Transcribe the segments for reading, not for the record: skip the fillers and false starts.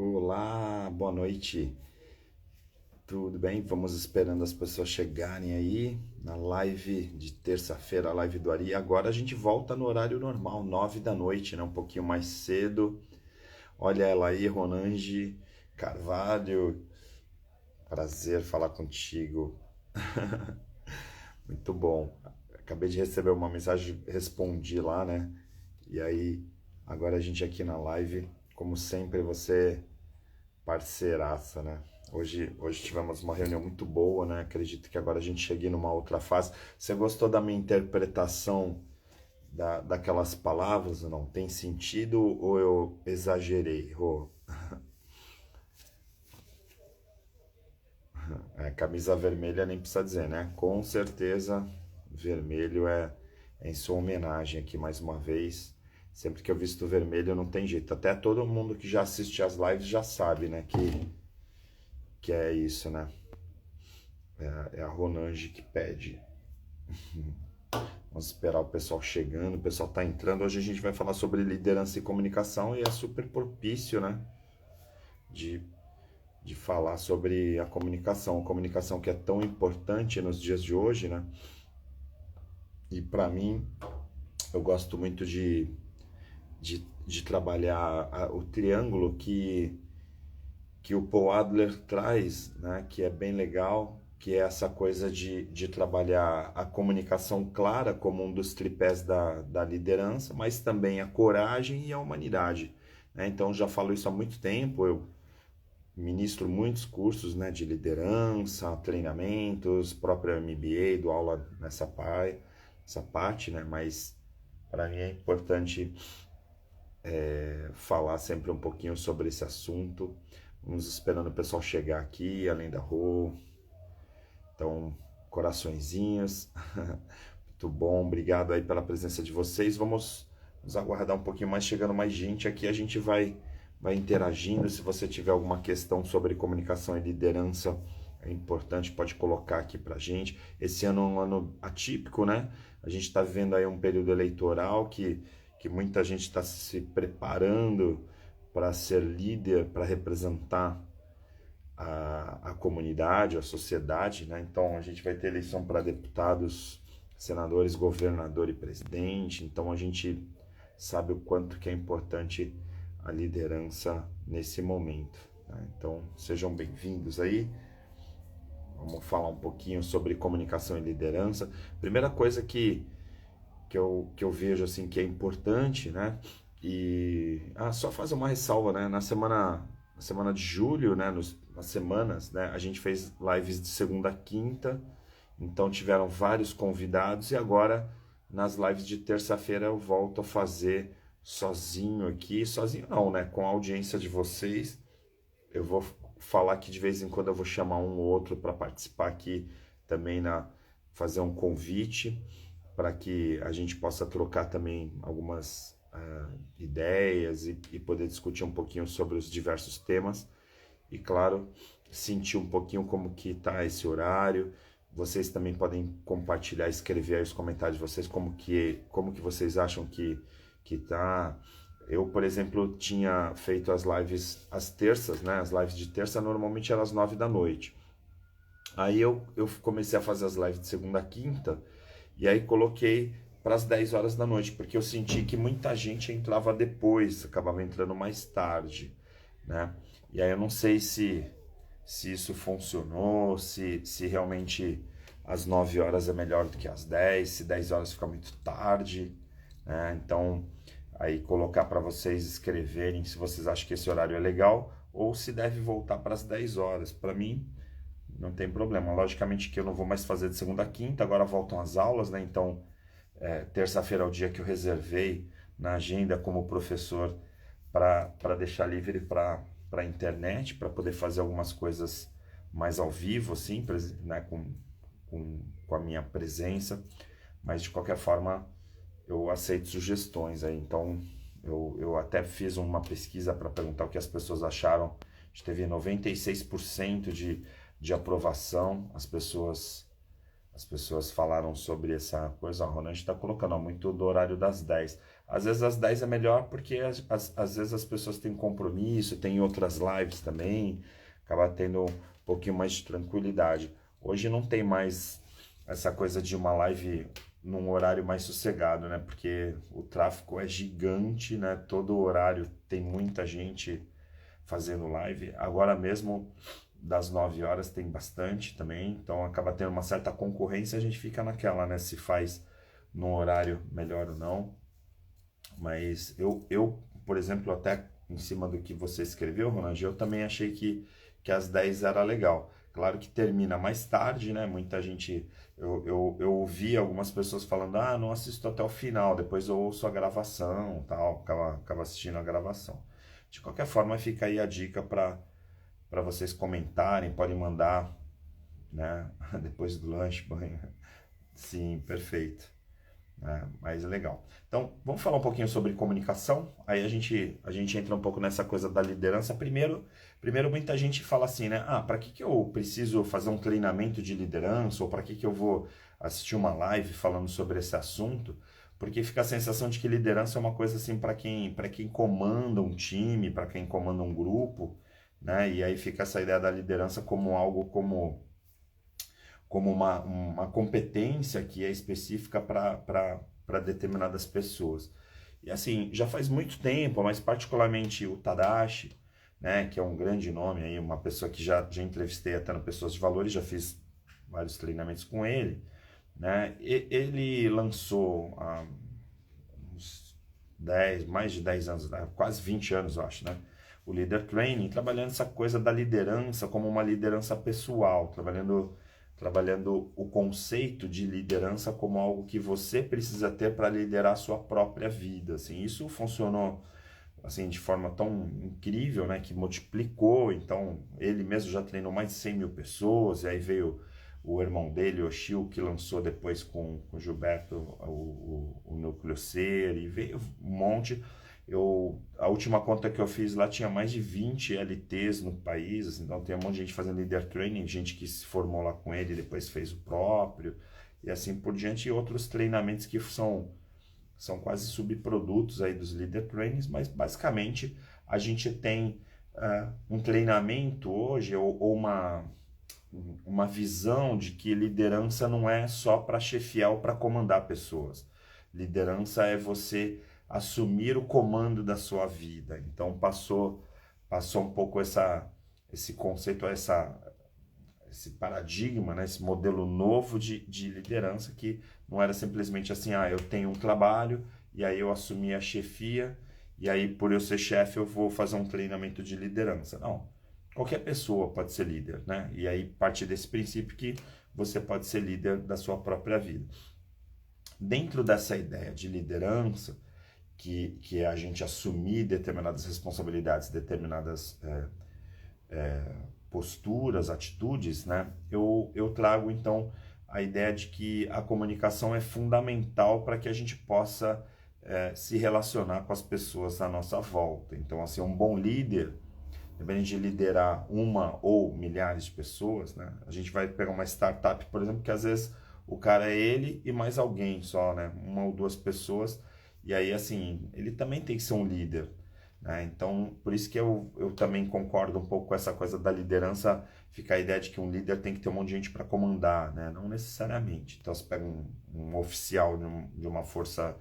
Olá, boa noite. Tudo bem? Vamos esperando as pessoas chegarem aí na live de terça-feira, a live do Ari. Agora a gente volta no horário normal, 9 da noite, né? Um pouquinho mais cedo. Olha ela aí, Ronange Carvalho. Prazer falar contigo. Muito bom. Acabei de receber uma mensagem, respondi lá, né? E aí, agora a gente aqui na live, como sempre, você parceiraça, né? Hoje tivemos uma reunião muito boa, né? Acredito que agora a gente chegue numa outra fase. Você gostou da minha interpretação daquelas palavras ou não? Tem sentido ou eu exagerei, Rô? É, camisa vermelha nem precisa dizer, né? Com certeza, vermelho é em sua homenagem aqui mais uma vez. Sempre que eu visto vermelho não tem jeito. Até todo mundo que já assiste as lives já sabe, né? Que é isso, né? É a Ronange que pede. Vamos esperar o pessoal chegando, o pessoal tá entrando. Hoje a gente vai falar sobre liderança e comunicação e é super propício, né? De, de falar sobre a comunicação que é tão importante nos dias de hoje, né? E para mim, eu gosto muito de trabalhar o triângulo que o Paul Adler traz, né, que é bem legal, que é essa coisa de trabalhar a comunicação clara como um dos tripés da liderança, mas também a coragem e a humanidade. Né? Então, já falo isso há muito tempo, eu ministro muitos cursos, né, de liderança, treinamentos, próprio MBA, dou aula nessa parte, né, mas para mim é importante falar sempre um pouquinho sobre esse assunto. Vamos esperando o pessoal chegar aqui, além da Rô. Então, coraçõezinhos. Muito bom, obrigado aí pela presença de vocês. Vamos aguardar um pouquinho mais, chegando mais gente aqui, a gente vai interagindo. Se você tiver alguma questão sobre comunicação e liderança, é importante, pode colocar aqui pra gente. Esse ano é um ano atípico, né? A gente está vivendo aí um período eleitoral que muita gente está se preparando para ser líder, para representar a comunidade, a sociedade, né? Então a gente vai ter eleição para deputados, senadores, governador e presidente. Então a gente sabe o quanto que é importante a liderança nesse momento. Né? Então sejam bem-vindos aí. Vamos falar um pouquinho sobre comunicação e liderança. Primeira coisa que eu vejo assim que é importante, né? E só fazer uma ressalva, né? Na semana de julho, né? Nas semanas, né? A gente fez lives de segunda a quinta, então tiveram vários convidados e agora nas lives de terça-feira eu volto a fazer sozinho aqui, sozinho não, né? Com a audiência de vocês. Eu vou falar que de vez em quando eu vou chamar um ou outro para participar aqui também fazer um convite para que a gente possa trocar também algumas ideias e poder discutir um pouquinho sobre os diversos temas e claro, sentir um pouquinho como que tá esse horário. Vocês também podem compartilhar, escrever aí os comentários de vocês como que vocês acham que tá. Eu, por exemplo, tinha feito as lives às terças, né? As lives de terça normalmente eram às 9 da noite. Aí eu comecei a fazer as lives de segunda a quinta e aí coloquei para as 10 horas da noite, porque eu senti que muita gente entrava depois, acabava entrando mais tarde, né? E aí eu não sei se isso funcionou, se realmente às 9 horas é melhor do que às 10, se 10 horas fica muito tarde, né? Então, aí colocar para vocês escreverem se vocês acham que esse horário é legal ou se deve voltar para as 10 horas. Para mim, não tem problema. Logicamente que eu não vou mais fazer de segunda a quinta, agora voltam as aulas, né? Então, terça-feira é o dia que eu reservei na agenda como professor para deixar livre para a internet, para poder fazer algumas coisas mais ao vivo, assim, né? Com a minha presença. Mas, de qualquer forma, eu aceito sugestões aí. Então, eu até fiz uma pesquisa para perguntar o que as pessoas acharam. A gente teve 96% de aprovação. As pessoas falaram sobre essa coisa. A Ronald está colocando muito do horário das 10. Às vezes às 10 é melhor porque às vezes as pessoas têm compromisso, tem outras lives também, acaba tendo um pouquinho mais de tranquilidade. Hoje não tem mais essa coisa de uma live num horário mais sossegado, né? Porque o tráfego é gigante, né? Todo horário tem muita gente fazendo live. Agora mesmo, das 9 horas, tem bastante também. Então acaba tendo uma certa concorrência, a gente fica naquela, né? Se faz num horário melhor ou não. Mas por exemplo, até em cima do que você escreveu, Ronald, eu também achei que às 10 era legal. Claro que termina mais tarde, né? Muita gente. Eu ouvi algumas pessoas falando, ah, não assisto até o final, depois eu ouço a gravação, tal, acaba assistindo a gravação. De qualquer forma, fica aí a dica para vocês comentarem, podem mandar, né? Depois do lanche, banho. Sim, perfeito. Mas é legal. Então, vamos falar um pouquinho sobre comunicação. Aí a gente entra um pouco nessa coisa da liderança. Primeiro muita gente fala assim, né? Ah, para que eu preciso fazer um treinamento de liderança? Ou para que eu vou assistir uma live falando sobre esse assunto? Porque fica a sensação de que liderança é uma coisa assim para quem comanda um time, para quem comanda um grupo, né? E aí fica essa ideia da liderança como algo como uma competência que é específica para determinadas pessoas. E assim, já faz muito tempo, mas particularmente o Tadashi, né, que é um grande nome aí, uma pessoa que já entrevistei até no Pessoas de Valores, já fiz vários treinamentos com ele, né? Ele lançou há uns 10, mais de 10 anos, né, quase 20 anos, eu acho, né? O Leader Training, trabalhando essa coisa da liderança como uma liderança pessoal, trabalhando o conceito de liderança como algo que você precisa ter para liderar a sua própria vida. Assim, isso funcionou assim de forma tão incrível, né, que multiplicou. Então, ele mesmo já treinou mais de 100 mil pessoas, e aí veio o irmão dele, o Shio, que lançou depois com o Gilberto o Núcleo Ser, e veio um monte. A última conta que eu fiz lá tinha mais de 20 LTs no país, assim, então tem um monte de gente fazendo leader training, gente que se formou lá com ele e depois fez o próprio, e assim por diante, e outros treinamentos que são quase subprodutos aí dos leader trainings, mas basicamente a gente tem um treinamento hoje, ou uma visão de que liderança não é só para chefiar ou para comandar pessoas. Liderança é você assumir o comando da sua vida. Então passou um pouco esse conceito, esse paradigma, né? Esse modelo novo de liderança, que não era simplesmente assim, eu tenho um trabalho e aí eu assumi a chefia e aí por eu ser chefe eu vou fazer um treinamento de liderança. Não, qualquer pessoa pode ser líder, né? E aí parte desse princípio que você pode ser líder da sua própria vida. Dentro dessa ideia de liderança, que é a gente assumir determinadas responsabilidades, determinadas posturas, atitudes, né? Eu trago então a ideia de que a comunicação é fundamental para que a gente possa se relacionar com as pessoas à nossa volta. Então, assim, um bom líder, independente de liderar uma ou milhares de pessoas, né? A gente vai pegar uma startup, por exemplo, que às vezes o cara é ele e mais alguém só, né? Uma ou duas pessoas, e aí, assim, ele também tem que ser um líder, né? Então, por isso que eu também concordo um pouco com essa coisa da liderança, fica a ideia de que um líder tem que ter um monte de gente para comandar, né? Não necessariamente. Então, você pega um oficial de uma força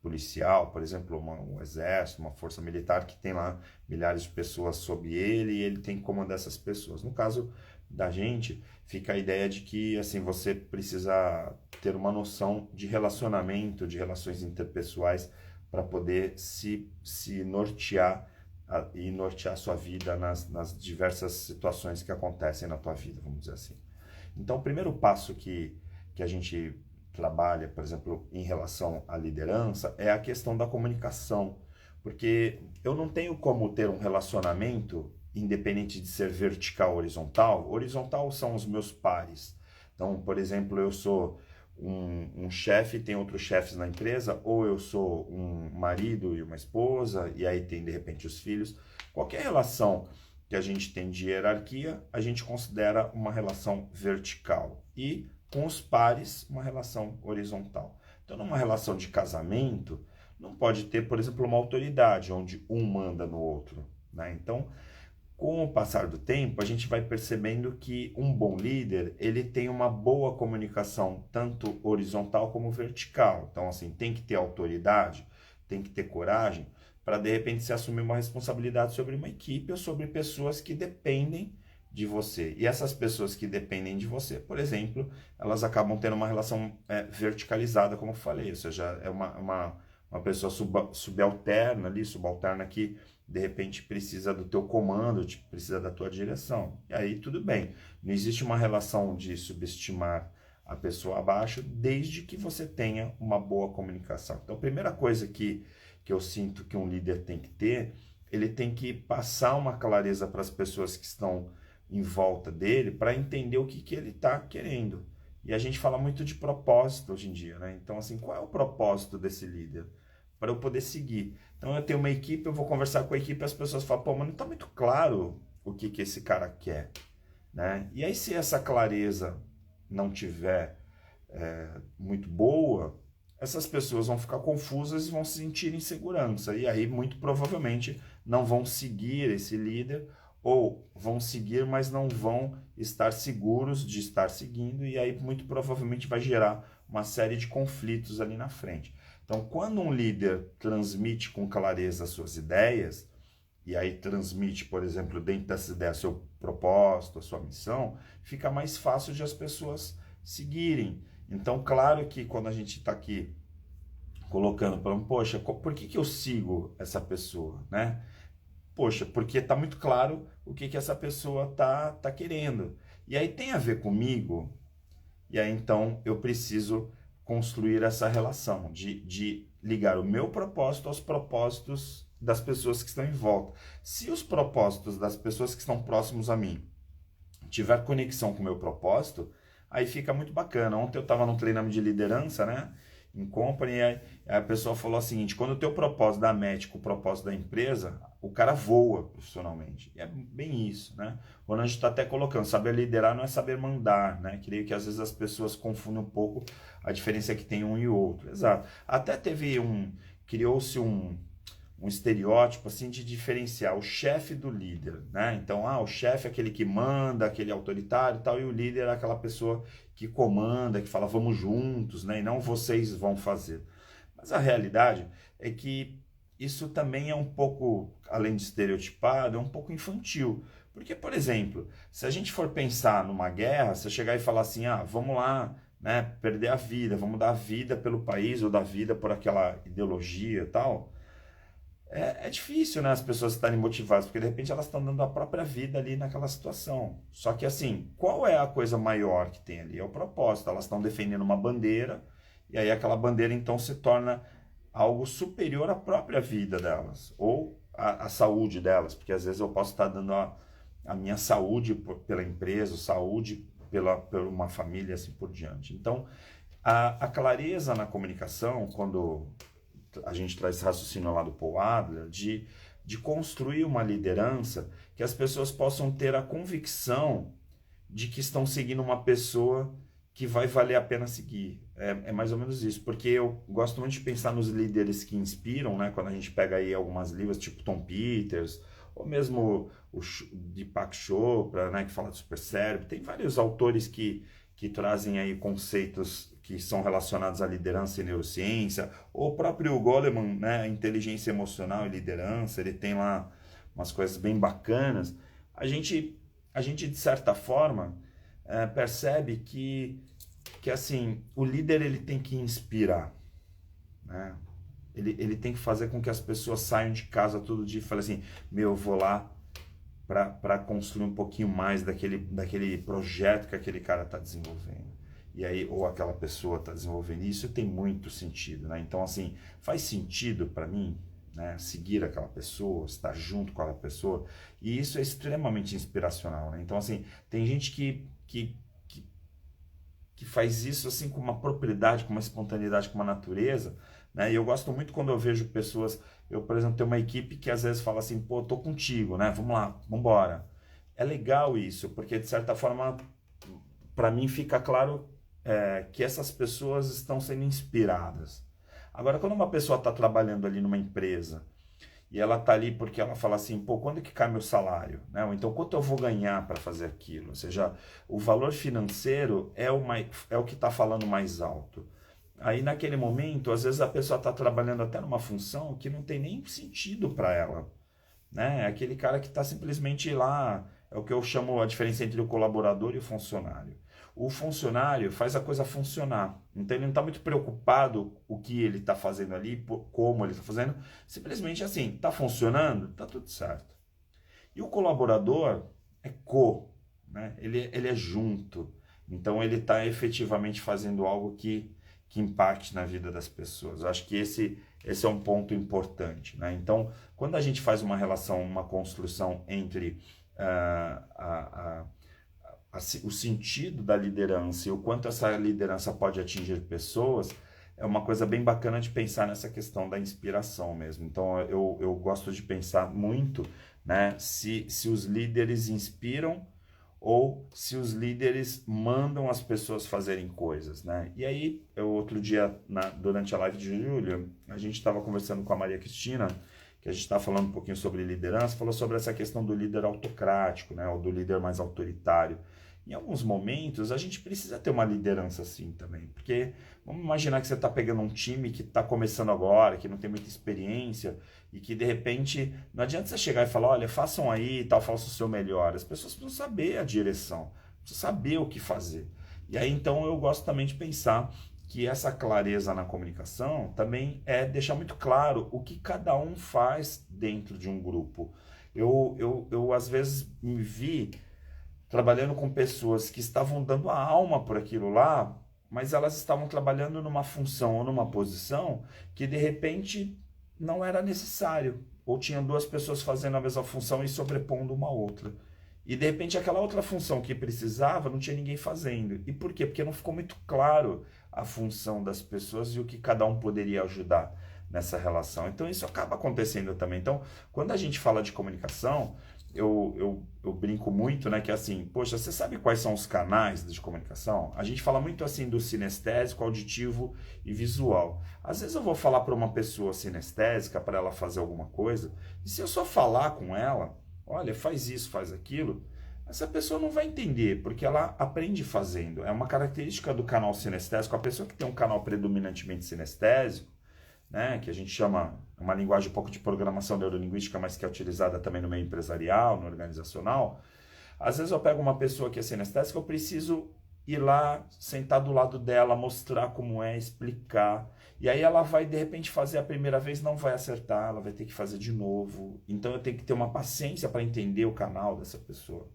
policial, por exemplo, um exército, uma força militar que tem lá milhares de pessoas sob ele e ele tem que comandar essas pessoas. No caso da gente, fica a ideia de que assim você precisa ter uma noção de relacionamento, de relações interpessoais para poder se nortear e nortear a sua vida nas diversas situações que acontecem na tua vida, vamos dizer assim. Então, o primeiro passo que a gente trabalha, por exemplo, em relação à liderança, é a questão da comunicação. Porque eu não tenho como ter um relacionamento, independente de ser vertical ou horizontal. Horizontal são os meus pares. Então, por exemplo, eu sou um chefe, tem outros chefes na empresa, ou eu sou um marido e uma esposa, e aí tem, de repente, os filhos. Qualquer relação que a gente tem de hierarquia, a gente considera uma relação vertical. E com os pares, uma relação horizontal. Então, numa relação de casamento, não pode ter, por exemplo, uma autoridade onde um manda no outro, né? Então, com o passar do tempo, a gente vai percebendo que um bom líder, ele tem uma boa comunicação, tanto horizontal como vertical. Então, assim, tem que ter autoridade, tem que ter coragem, para de repente se assumir uma responsabilidade sobre uma equipe ou sobre pessoas que dependem de você. E essas pessoas que dependem de você, por exemplo, elas acabam tendo uma relação verticalizada, como eu falei, ou seja, é uma pessoa subalterna ali, subalterna que de repente precisa do teu comando, precisa da tua direção. E aí tudo bem, não existe uma relação de subestimar a pessoa abaixo, desde que você tenha uma boa comunicação. Então, a primeira coisa que eu sinto que um líder tem que ter, ele tem que passar uma clareza para as pessoas que estão em volta dele, para entender o que ele está querendo. E a gente fala muito de propósito hoje em dia, né? Então, assim, qual é o propósito desse líder? Para eu poder seguir. Então, eu tenho uma equipe, eu vou conversar com a equipe, as pessoas falam, pô, mas não está muito claro o que esse cara quer, né? E aí, se essa clareza não tiver muito boa, essas pessoas vão ficar confusas e vão se sentir insegurança. E aí, muito provavelmente, não vão seguir esse líder, ou vão seguir, mas não vão estar seguros de estar seguindo, e aí muito provavelmente vai gerar uma série de conflitos ali na frente. Então, quando um líder transmite com clareza as suas ideias, e aí transmite, por exemplo, dentro dessa ideia, seu propósito, a sua missão, fica mais fácil de as pessoas seguirem. Então, claro que quando a gente está aqui colocando, falando, poxa, por que eu sigo essa pessoa, né? Poxa, porque está muito claro o que essa pessoa tá querendo. E aí tem a ver comigo, e aí então eu preciso construir essa relação de ligar o meu propósito aos propósitos das pessoas que estão em volta. Se os propósitos das pessoas que estão próximos a mim tiver conexão com o meu propósito, aí fica muito bacana. Ontem eu estava num treinamento de liderança, né? Em company, e aí a pessoa falou o seguinte: quando o teu propósito da MET com o propósito da empresa, o cara voa profissionalmente. E é bem isso, né? Quando a gente está até colocando, saber liderar não é saber mandar, né? Creio que às vezes as pessoas confundem um pouco a diferença que tem um e outro. Exato. Até criou-se um estereótipo assim de diferenciar o chefe do líder, né? Então, o chefe é aquele que manda, aquele autoritário e tal, e o líder é aquela pessoa que comanda, que fala vamos juntos, né? E não vocês vão fazer. Mas a realidade é que isso também é um pouco, além de estereotipado, é um pouco infantil. Porque, por exemplo, se a gente for pensar numa guerra, você chegar e falar assim, vamos lá, né, perder a vida, vamos dar a vida pelo país ou dar vida por aquela ideologia e tal, é difícil, né, as pessoas estarem motivadas, porque de repente elas estão dando a própria vida ali naquela situação. Só que assim, qual é a coisa maior que tem ali? É o propósito. Elas estão defendendo uma bandeira, e aí aquela bandeira então se torna algo superior à própria vida delas, ou à saúde delas, porque às vezes eu posso estar dando a minha saúde pela empresa, saúde por uma família, assim por diante. Então, a clareza na comunicação, quando a gente traz esse raciocínio lá do Paul Adler, de construir uma liderança que as pessoas possam ter a convicção de que estão seguindo uma pessoa que vai valer a pena seguir. É mais ou menos isso, porque eu gosto muito de pensar nos líderes que inspiram, né? Quando a gente pega aí algumas livros, tipo Tom Peters, ou mesmo o Deepak Chopra, né? Que fala do supercérebro. Tem vários autores que trazem aí conceitos que são relacionados à liderança e neurociência, ou o próprio Goleman, né, inteligência emocional e liderança, ele tem lá umas coisas bem bacanas. A gente de certa forma, percebe que assim, o líder ele tem que inspirar, né? Ele tem que fazer com que as pessoas saiam de casa todo dia e falem assim, eu vou lá para construir um pouquinho mais daquele projeto que aquele cara está desenvolvendo. E aí, ou aquela pessoa está desenvolvendo. Isso tem muito sentido, né? Então, assim, faz sentido para mim, né, seguir aquela pessoa, estar junto com aquela pessoa. E isso é extremamente inspiracional, né? Então, assim, tem gente que faz isso assim com uma propriedade, com uma espontaneidade, com uma natureza, né? E eu gosto muito quando eu vejo pessoas, eu, por exemplo, tenho uma equipe que às vezes fala assim, pô, tô contigo, né? Vamos lá, vamos embora. É legal isso, porque de certa forma, para mim fica claro que essas pessoas estão sendo inspiradas. Agora, quando uma pessoa está trabalhando ali numa empresa e ela está ali porque ela fala assim, pô, quando que cai meu salário? Né? Ou então, quanto eu vou ganhar para fazer aquilo? Ou seja, o valor financeiro é o que está falando mais alto. Aí, naquele momento, às vezes a pessoa está trabalhando até numa função que não tem nem sentido para ela. Né? É aquele cara que está simplesmente lá, é o que eu chamo a diferença entre o colaborador e o funcionário. O funcionário faz a coisa funcionar, então ele não está muito preocupado o que ele está fazendo ali, como ele está fazendo, simplesmente assim, está funcionando, está tudo certo. E o colaborador é né? Ele é junto, então ele está efetivamente fazendo algo que impacte na vida das pessoas. Eu acho que esse é um ponto importante. Né? Então, quando a gente faz uma relação, uma construção entre o sentido da liderança e o quanto essa liderança pode atingir pessoas, é uma coisa bem bacana de pensar nessa questão da inspiração mesmo. Então, eu gosto de pensar muito, né, se os líderes inspiram ou se os líderes mandam as pessoas fazerem coisas, né? E aí, outro dia, durante a live de julho, a gente estava conversando com a Maria Cristina, que a gente estava falando um pouquinho sobre liderança, falou sobre essa questão do líder autocrático, né? Ou do líder mais autoritário. Em alguns momentos, a gente precisa ter uma liderança assim também, porque vamos imaginar que você está pegando um time que está começando agora, que não tem muita experiência, e que de repente, não adianta você chegar e falar, olha, façam aí e tal, façam o seu melhor. As pessoas precisam saber a direção, precisam saber o que fazer. E aí então eu gosto também de pensar que essa clareza na comunicação também é deixar muito claro o que cada um faz dentro de um grupo. Eu às vezes me vi trabalhando com pessoas que estavam dando a alma por aquilo lá, mas elas estavam trabalhando numa função ou numa posição que de repente não era necessário. Ou tinha duas pessoas fazendo a mesma função e sobrepondo uma outra. E de repente aquela outra função que precisava não tinha ninguém fazendo. E por quê? Porque não ficou muito claro a função das pessoas e o que cada um poderia ajudar nessa relação. Então isso acaba acontecendo também. Então, quando a gente fala de comunicação, eu brinco muito, né, que assim, poxa, você sabe quais são os canais de comunicação? A gente fala muito assim do sinestésico, auditivo e visual. Às vezes eu vou falar para uma pessoa sinestésica para ela fazer alguma coisa, e se eu só falar com ela, olha, faz isso, faz aquilo, essa pessoa não vai entender, porque ela aprende fazendo. É uma característica do canal sinestésico. A pessoa que tem um canal predominantemente sinestésico, né, que a gente chama uma linguagem um pouco de programação neurolinguística, mas que é utilizada também no meio empresarial, no organizacional. Às vezes eu pego uma pessoa que é sinestésica, eu preciso ir lá, sentar do lado dela, mostrar como é, explicar. E aí ela vai, de repente, fazer a primeira vez, não vai acertar, ela vai ter que fazer de novo. Então eu tenho que ter uma paciência para entender o canal dessa pessoa.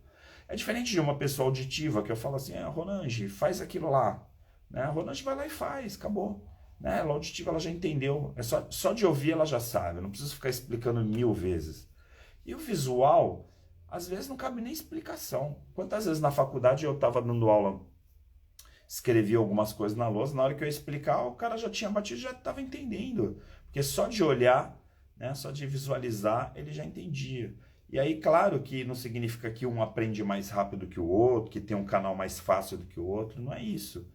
É diferente de uma pessoa auditiva, que eu falo assim, Ronange, faz aquilo lá. Né? A Ronange vai lá e faz, acabou. Né? Ela auditiva, ela já entendeu. É só de ouvir ela já sabe. Eu não preciso ficar explicando 1000 vezes. E o visual, às vezes não cabe nem explicação. Quantas vezes na faculdade eu estava dando aula, escrevi algumas coisas na lousa, na hora que eu ia explicar, o cara já tinha batido, já estava entendendo. Porque só de olhar, né, só de visualizar, ele já entendia. E aí, claro que não significa que um aprende mais rápido que o outro, que tem um canal mais fácil do que o outro, não é isso.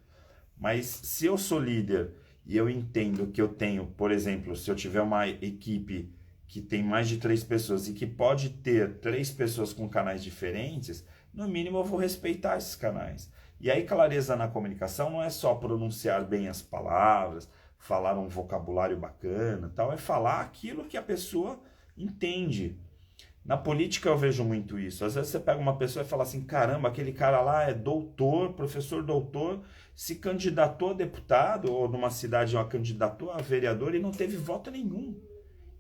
Mas se eu sou líder e eu entendo que eu tenho, por exemplo, se eu tiver uma equipe que tem mais de 3 pessoas e que pode ter 3 pessoas com canais diferentes, no mínimo eu vou respeitar esses canais. E aí clareza na comunicação não é só pronunciar bem as palavras, falar um vocabulário bacana, tal, é falar aquilo que a pessoa entende. Na política eu vejo muito isso. Às vezes você pega uma pessoa e fala assim, caramba, aquele cara lá é doutor, professor doutor, se candidatou a deputado, ou numa cidade candidatou a vereador e não teve voto nenhum.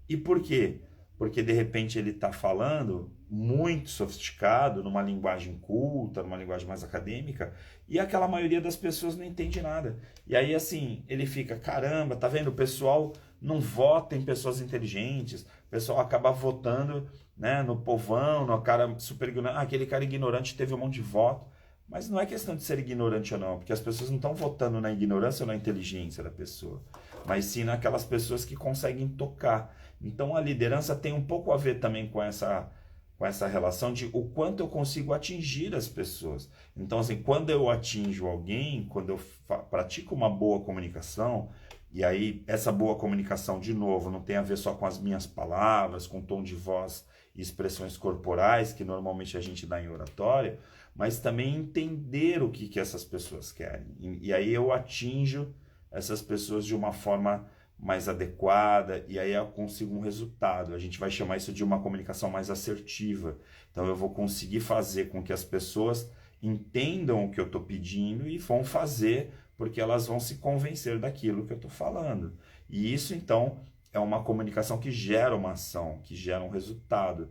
E por quê? Porque de repente ele está falando muito sofisticado, numa linguagem culta, numa linguagem mais acadêmica, e aquela maioria das pessoas não entende nada. E aí assim, ele fica, caramba, tá vendo? O pessoal não vota em pessoas inteligentes, o pessoal acaba votando, né, no povão, no cara super ignorante. Aquele cara ignorante teve um monte de voto. Mas não é questão de ser ignorante ou não, porque as pessoas não estão votando na ignorância ou na inteligência da pessoa, mas sim naquelas pessoas que conseguem tocar. Então a liderança tem um pouco a ver também com essa relação de o quanto eu consigo atingir as pessoas. Então, assim, quando eu atinjo alguém, quando eu pratico uma boa comunicação, E aí, essa boa comunicação, de novo, não tem a ver só com as minhas palavras, com tom de voz e expressões corporais, que normalmente a gente dá em oratória, mas também entender o que essas pessoas querem. E aí eu atinjo essas pessoas de uma forma mais adequada, e aí eu consigo um resultado. A gente vai chamar isso de uma comunicação mais assertiva. Então eu vou conseguir fazer com que as pessoas entendam o que eu estou pedindo e vão fazer, porque elas vão se convencer daquilo que eu estou falando. E isso, então, é uma comunicação que gera uma ação, que gera um resultado.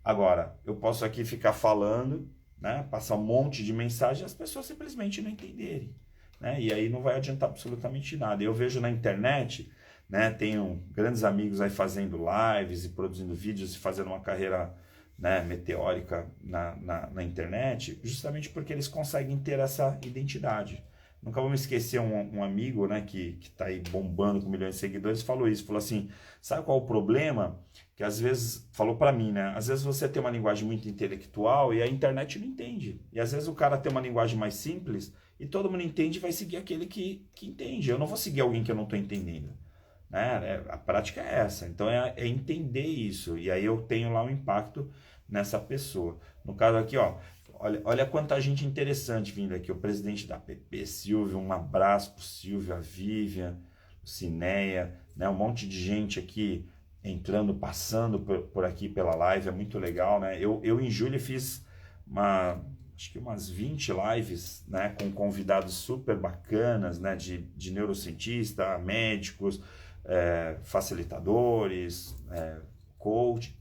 Agora, eu posso aqui ficar falando, né, passar um monte de mensagem e as pessoas simplesmente não entenderem, né? E aí não vai adiantar absolutamente nada. Eu vejo na internet, né, tenho grandes amigos aí fazendo lives e produzindo vídeos e fazendo uma carreira, né, meteórica na internet, justamente porque eles conseguem ter essa identidade. Nunca vou me esquecer um amigo, né, que está aí bombando com milhões de seguidores, falou isso, falou assim, sabe qual é o problema? Que às vezes, falou para mim, né, às vezes você tem uma linguagem muito intelectual e a internet não entende. E às vezes o cara tem uma linguagem mais simples e todo mundo entende e vai seguir aquele que entende. Eu não vou seguir alguém que eu não estou entendendo. Né? A prática é essa. Então é entender isso. E aí eu tenho lá um impacto nessa pessoa. No caso aqui, ó, olha quanta gente interessante vindo aqui. O presidente da PP, Silvio, um abraço pro Silvio, a Vivian, o Cineia, né? Um monte de gente aqui entrando, passando por aqui pela live. É muito legal, né? Eu em julho fiz acho que umas 20 lives, né, com convidados super bacanas, né, de neurocientista, médicos, facilitadores, coach,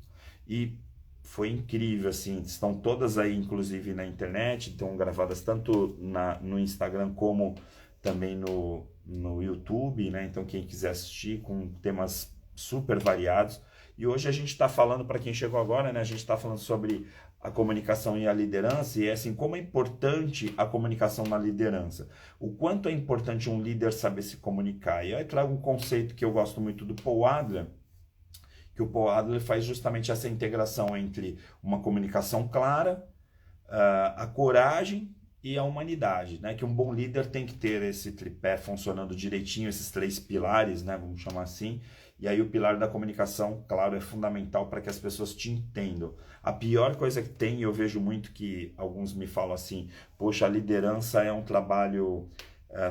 e foi incrível, assim, estão todas aí, inclusive, na internet, estão gravadas tanto no Instagram como também no YouTube, né, então quem quiser assistir, com temas super variados. E hoje a gente está falando, para quem chegou agora, né, a gente está falando sobre a comunicação e a liderança, e é assim, como é importante a comunicação na liderança. O quanto é importante um líder saber se comunicar. E aí eu trago um conceito que eu gosto muito do Paul Adler, que o Paul Adler faz justamente essa integração entre uma comunicação clara, a coragem e a humanidade, né? Que um bom líder tem que ter esse tripé funcionando direitinho, esses 3 pilares, né? Vamos chamar assim. E aí o pilar da comunicação, claro, é fundamental para que as pessoas te entendam. A pior coisa que tem, e eu vejo muito que alguns me falam assim, poxa, a liderança é um trabalho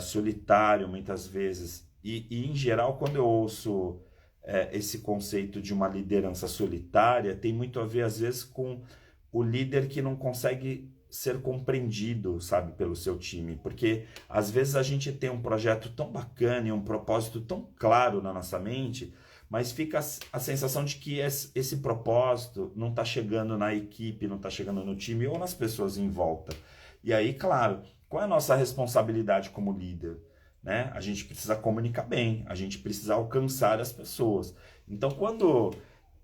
solitário muitas vezes. E em geral, quando eu ouço esse conceito de uma liderança solitária, tem muito a ver às vezes com o líder que não consegue ser compreendido, sabe, pelo seu time, porque às vezes a gente tem um projeto tão bacana e um propósito tão claro na nossa mente, mas fica a sensação de que esse propósito não está chegando na equipe, não está chegando no time ou nas pessoas em volta. E aí, claro, qual é a nossa responsabilidade como líder? Né? A gente precisa comunicar bem, a gente precisa alcançar as pessoas. Então, quando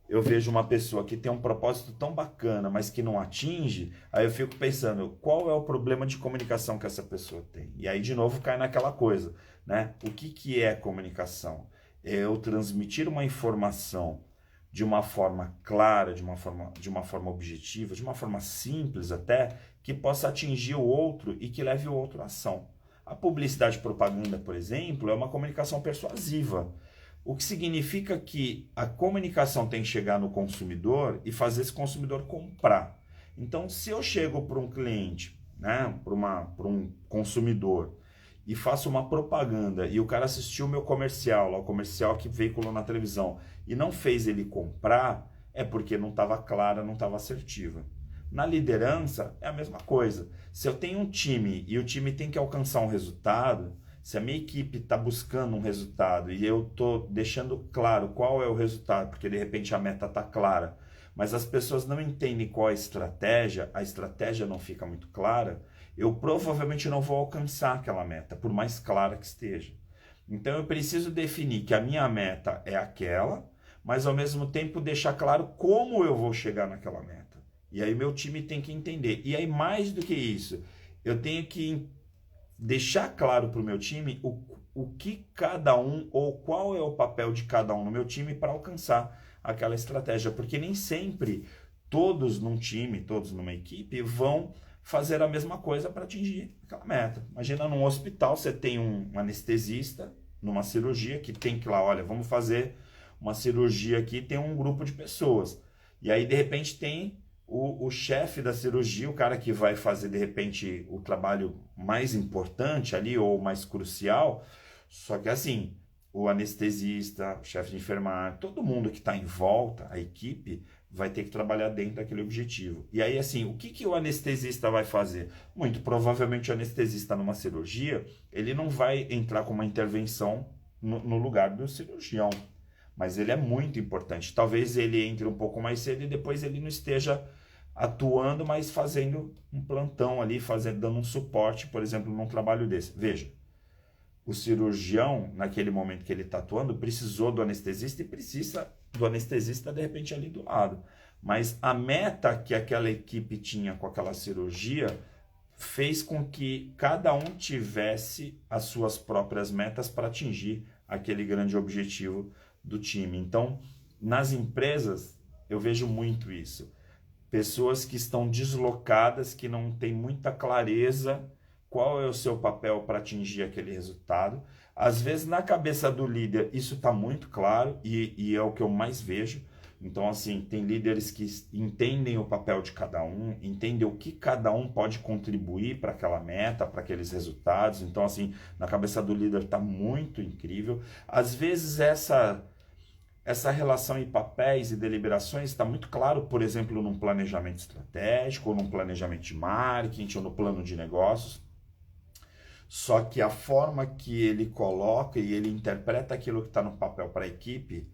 eu vejo uma pessoa que tem um propósito tão bacana, mas que não atinge, aí eu fico pensando, qual é o problema de comunicação que essa pessoa tem? E aí, de novo, cai naquela coisa, né? O que é comunicação? É eu transmitir uma informação de uma forma clara, de uma forma objetiva, de uma forma simples até, que possa atingir o outro e que leve o outro à ação. A publicidade e propaganda, por exemplo, é uma comunicação persuasiva. O que significa que a comunicação tem que chegar no consumidor e fazer esse consumidor comprar. Então, se eu chego para um cliente, né, para um consumidor, e faço uma propaganda e o cara assistiu o meu comercial, o comercial que veiculou na televisão, e não fez ele comprar, é porque não estava clara, não estava assertiva. Na liderança, é a mesma coisa. Se eu tenho um time e o time tem que alcançar um resultado, se a minha equipe está buscando um resultado e eu estou deixando claro qual é o resultado, porque de repente a meta está clara, mas as pessoas não entendem qual é a estratégia não fica muito clara, eu provavelmente não vou alcançar aquela meta, por mais clara que esteja. Então eu preciso definir que a minha meta é aquela, mas ao mesmo tempo deixar claro como eu vou chegar naquela meta. E aí meu time tem que entender. E aí mais do que isso, eu tenho que deixar claro para o meu time o que cada um, ou qual é o papel de cada um no meu time para alcançar aquela estratégia. Porque nem sempre todos num time, todos numa equipe vão fazer a mesma coisa para atingir aquela meta. Imagina num hospital, você tem um anestesista, numa cirurgia que tem que ir lá, olha, vamos fazer uma cirurgia aqui, tem um grupo de pessoas. E aí, de repente, tem o chefe da cirurgia, o cara que vai fazer, de repente, o trabalho mais importante ali, ou mais crucial. Só que assim, o anestesista, o chefe de enfermagem, todo mundo que está em volta, a equipe, vai ter que trabalhar dentro daquele objetivo. E aí, assim, o que o anestesista vai fazer? Muito provavelmente o anestesista numa cirurgia, ele não vai entrar com uma intervenção no lugar do cirurgião. Mas ele é muito importante. Talvez ele entre um pouco mais cedo e depois ele não esteja atuando, mas fazendo um plantão ali, dando um suporte, por exemplo, num trabalho desse. Veja, o cirurgião, naquele momento que ele está atuando, precisou do anestesista e precisa do anestesista, de repente, ali do lado. Mas a meta que aquela equipe tinha com aquela cirurgia fez com que cada um tivesse as suas próprias metas para atingir aquele grande objetivo do time. Então, nas empresas, eu vejo muito isso. Pessoas que estão deslocadas, que não têm muita clareza qual é o seu papel para atingir aquele resultado. Às vezes, na cabeça do líder, isso está muito claro e é o que eu mais vejo. Então, assim, tem líderes que entendem o papel de cada um, entendem o que cada um pode contribuir para aquela meta, para aqueles resultados. Então, assim, na cabeça do líder está muito incrível. Às vezes, essa relação em papéis e deliberações está muito claro, por exemplo, num planejamento estratégico, ou num planejamento de marketing, ou no plano de negócios. Só que a forma que ele coloca e ele interpreta aquilo que está no papel para a equipe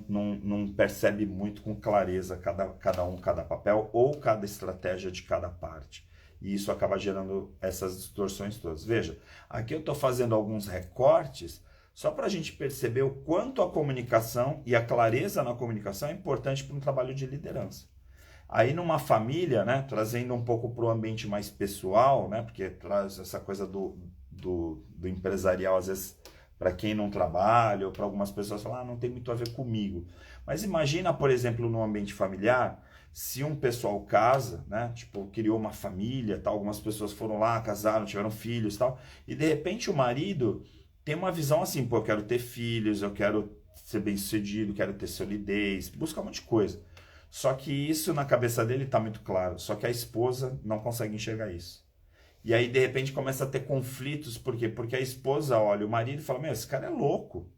não percebe muito com clareza cada papel ou cada estratégia de cada parte. E isso acaba gerando essas distorções todas. Veja, aqui eu estou fazendo alguns recortes só para a gente perceber o quanto a comunicação e a clareza na comunicação é importante para um trabalho de liderança. Aí numa família, né, trazendo um pouco para o ambiente mais pessoal, né, porque traz essa coisa do empresarial, às vezes, para quem não trabalha, ou para algumas pessoas falar, não tem muito a ver comigo. Mas imagina, por exemplo, no ambiente familiar, se um pessoal casa, né, tipo, criou uma família, tal, algumas pessoas foram lá, casaram, tiveram filhos, tal, e de repente o marido tem uma visão assim, pô, eu quero ter filhos, eu quero ser bem-sucedido, quero ter solidez, busca um monte de coisa. Só que isso na cabeça dele está muito claro, só que a esposa não consegue enxergar isso. E aí, de repente, começa a ter conflitos, por quê? Porque a esposa olha o marido e fala, meu, esse cara é louco,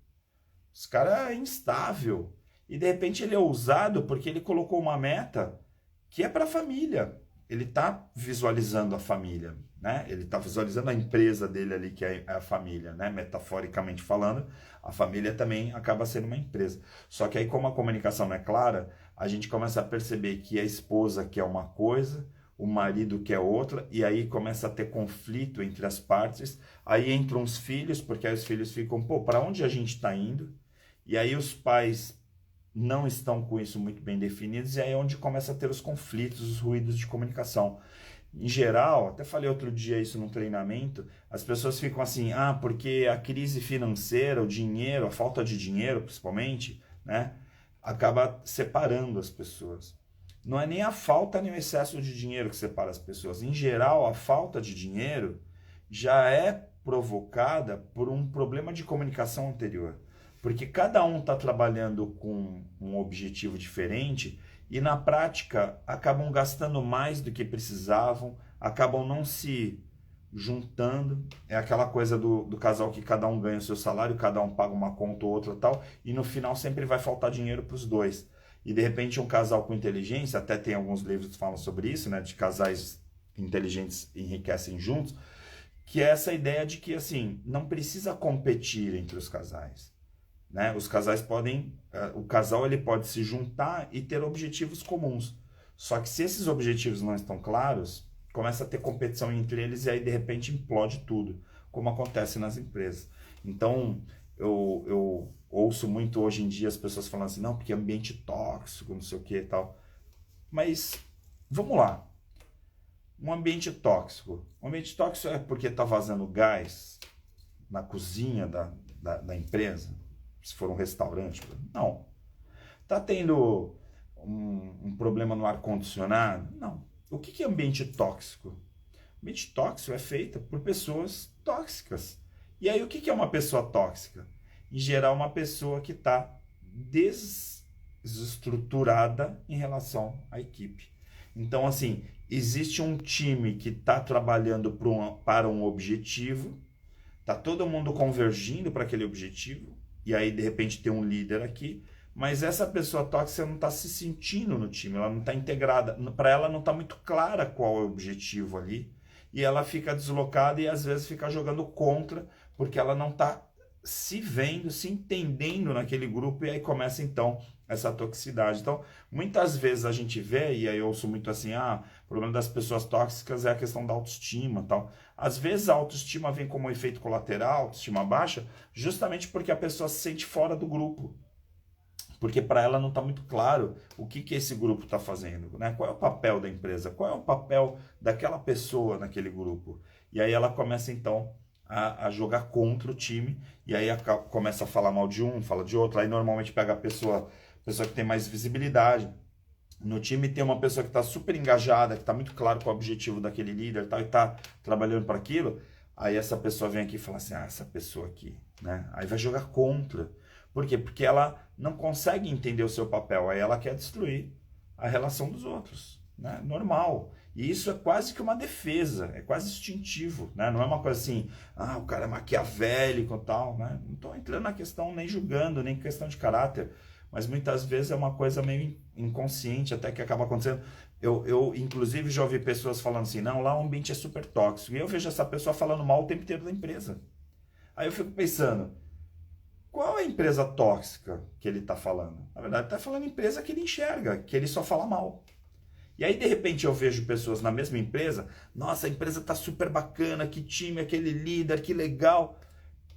esse cara é instável. E de repente ele é ousado porque ele colocou uma meta que é para a família. Ele está visualizando a família, né? Ele está visualizando a empresa dele ali, que é a família, né? Metaforicamente falando, a família também acaba sendo uma empresa. Só que aí, como a comunicação não é clara, a gente começa a perceber que a esposa quer uma coisa, o marido quer outra, e aí começa a ter conflito entre as partes. Aí entram os filhos, porque aí os filhos ficam, pô, para onde a gente está indo? E aí os pais não estão com isso muito bem definidos, e aí é onde começa a ter os conflitos, os ruídos de comunicação. Em geral, até falei outro dia isso num treinamento, as pessoas ficam assim, porque a crise financeira, o dinheiro, a falta de dinheiro principalmente, né, acaba separando as pessoas. Não é nem a falta nem o excesso de dinheiro que separa as pessoas. Em geral, a falta de dinheiro já é provocada por um problema de comunicação anterior. Porque cada um está trabalhando com um objetivo diferente e, na prática, acabam gastando mais do que precisavam, acabam não se juntando. É aquela coisa do casal que cada um ganha o seu salário, cada um paga uma conta ou outra tal, e no final sempre vai faltar dinheiro para os dois. E, de repente, um casal com inteligência, até tem alguns livros que falam sobre isso, né, de casais inteligentes enriquecem juntos, que é essa ideia de que, assim, não precisa competir entre os casais. Né? Os casais podem, o casal ele pode se juntar e ter objetivos comuns. Só que se esses objetivos não estão claros, começa a ter competição entre eles e aí de repente implode tudo, como acontece nas empresas. Então eu ouço muito hoje em dia as pessoas falando assim, não, porque é ambiente tóxico, não sei o que e tal. Mas vamos lá. Um ambiente tóxico. Um ambiente tóxico é porque está vazando gás na cozinha da empresa? Se for um restaurante, não. Está tendo um problema no ar-condicionado? Não. O que é ambiente tóxico? Ambiente tóxico é feito por pessoas tóxicas. E aí o que é uma pessoa tóxica? Em geral, uma pessoa que está desestruturada em relação à equipe. Então, assim, existe um time que está trabalhando para um objetivo, está todo mundo convergindo para aquele objetivo, e aí de repente tem um líder aqui, mas essa pessoa tóxica não está se sentindo no time, ela não está integrada, para ela não está muito clara qual é o objetivo ali, e ela fica deslocada e às vezes fica jogando contra, porque ela não está se vendo, se entendendo naquele grupo, e aí começa então essa toxicidade. Então, muitas vezes a gente vê, e aí eu ouço muito assim, o problema das pessoas tóxicas é a questão da autoestima e tal. Às vezes a autoestima vem como efeito colateral, autoestima baixa, justamente porque a pessoa se sente fora do grupo. Porque para ela não está muito claro o que esse grupo está fazendo, né? Qual é o papel da empresa, qual é o papel daquela pessoa naquele grupo. E aí ela começa então a jogar contra o time, e aí começa a falar mal de um, fala de outro, aí normalmente pega a pessoa que tem mais visibilidade. No time tem uma pessoa que está super engajada, que está muito claro qual é o objetivo daquele líder tal, e está trabalhando para aquilo, aí essa pessoa vem aqui e fala assim, essa pessoa aqui, né? Aí vai jogar contra. Por quê? Porque ela não consegue entender o seu papel, aí ela quer destruir a relação dos outros, né? Normal. E isso é quase que uma defesa, é quase instintivo, né? Não é uma coisa assim, o cara é maquiavélico e tal, né? Não estou entrando na questão, nem julgando, nem questão de caráter, mas muitas vezes é uma coisa meio inconsciente até que acaba acontecendo. Eu inclusive, já ouvi pessoas falando assim, não, lá o ambiente é super tóxico, e eu vejo essa pessoa falando mal o tempo inteiro da empresa. Aí eu fico pensando, qual é a empresa tóxica que ele está falando? Na verdade, está falando empresa que ele enxerga, que ele só fala mal. E aí, de repente, eu vejo pessoas na mesma empresa, nossa, a empresa está super bacana, que time, aquele líder, que legal.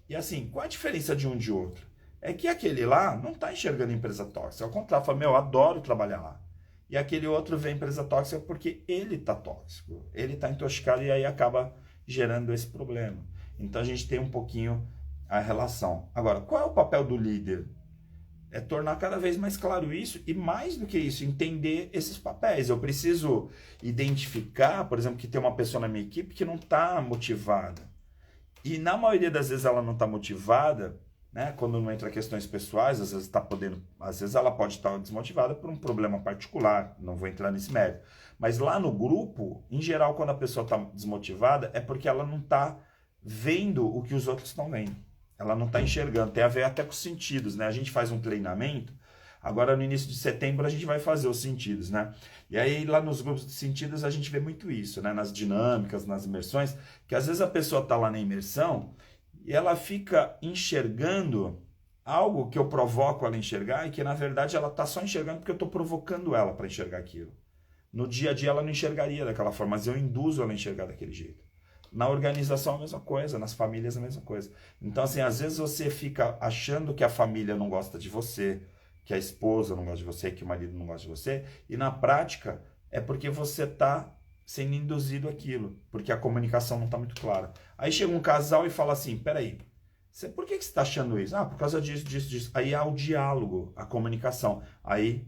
E assim, qual a diferença de um de outro? É que aquele lá não está enxergando a empresa tóxica. Ao contrário, fala, eu adoro trabalhar lá. E aquele outro vê a empresa tóxica porque ele está tóxico, ele está intoxicado e aí acaba gerando esse problema. Então a gente tem um pouquinho a relação. Agora, qual é o papel do líder? É tornar cada vez mais claro isso e, mais do que isso, entender esses papéis. Eu preciso identificar, por exemplo, que tem uma pessoa na minha equipe que não está motivada. E na maioria das vezes ela não está motivada, né? Quando não entra questões pessoais, às vezes ela pode estar desmotivada por um problema particular. Não vou entrar nesse mérito. Mas lá no grupo, em geral, quando a pessoa está desmotivada, é porque ela não está vendo o que os outros estão vendo. Ela não está enxergando, tem a ver até com os sentidos, né? A gente faz um treinamento, agora no início de setembro a gente vai fazer os sentidos, né? E aí lá nos grupos de sentidos a gente vê muito isso, né? Nas dinâmicas, nas imersões, que às vezes a pessoa está lá na imersão e ela fica enxergando algo que eu provoco ela a enxergar e que na verdade ela está só enxergando porque eu estou provocando ela para enxergar aquilo. No dia a dia ela não enxergaria daquela forma, mas eu induzo ela a enxergar daquele jeito. Na organização a mesma coisa, nas famílias a mesma coisa. Então, assim, às vezes você fica achando que a família não gosta de você, que a esposa não gosta de você, que o marido não gosta de você, e na prática é porque você está sendo induzido aquilo, porque a comunicação não está muito clara. Aí chega um casal e fala assim, peraí, por que você está achando isso? Por causa disso, disso, disso. Aí há o diálogo, a comunicação. Aí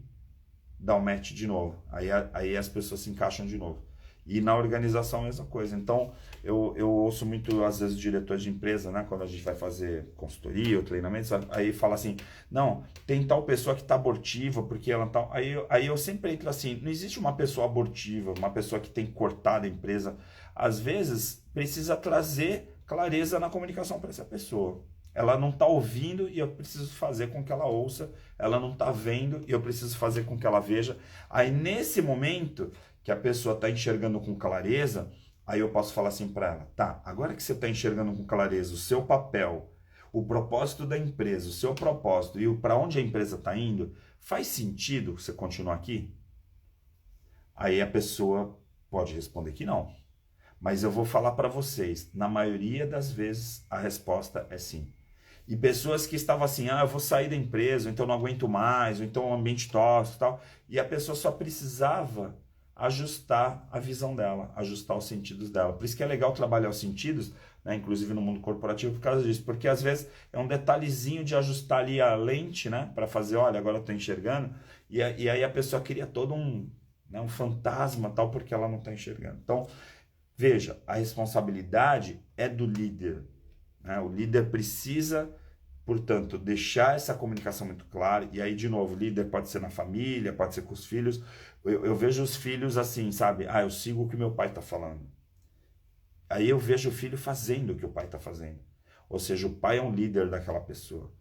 dá um match de novo. Aí as pessoas se encaixam de novo. E na organização a mesma coisa. Então, eu ouço muito, às vezes, diretores de empresa, né? Quando a gente vai fazer consultoria ou treinamento, aí fala assim, não, tem tal pessoa que está abortiva, porque ela tá... Aí eu sempre entro assim, não existe uma pessoa abortiva, uma pessoa que tem cortado a empresa. Às vezes, precisa trazer clareza na comunicação para essa pessoa. Ela não está ouvindo e eu preciso fazer com que ela ouça. Ela não está vendo e eu preciso fazer com que ela veja. Aí, nesse momento que a pessoa está enxergando com clareza, aí eu posso falar assim para ela, tá, agora que você está enxergando com clareza o seu papel, o propósito da empresa, o seu propósito e para onde a empresa está indo, faz sentido você continuar aqui? Aí a pessoa pode responder que não. Mas eu vou falar para vocês, na maioria das vezes a resposta é sim. E pessoas que estavam assim, eu vou sair da empresa, ou então não aguento mais, ou então o ambiente tóxico e tal, e a pessoa só precisava ajustar a visão dela, ajustar os sentidos dela. Por isso que é legal trabalhar os sentidos, né, inclusive no mundo corporativo, por causa disso. Porque às vezes é um detalhezinho de ajustar ali a lente, né, para fazer, olha, agora eu estou enxergando, e aí a pessoa cria todo um fantasma tal, porque ela não está enxergando. Então, veja, a responsabilidade é do líder. né? O líder precisa, portanto, deixar essa comunicação muito clara. E aí, de novo, líder pode ser na família, pode ser com os filhos. Eu vejo os filhos assim, sabe? Ah, eu sigo o que meu pai está falando. Aí eu vejo o filho fazendo o que o pai está fazendo. Ou seja, o pai é um líder daquela pessoa.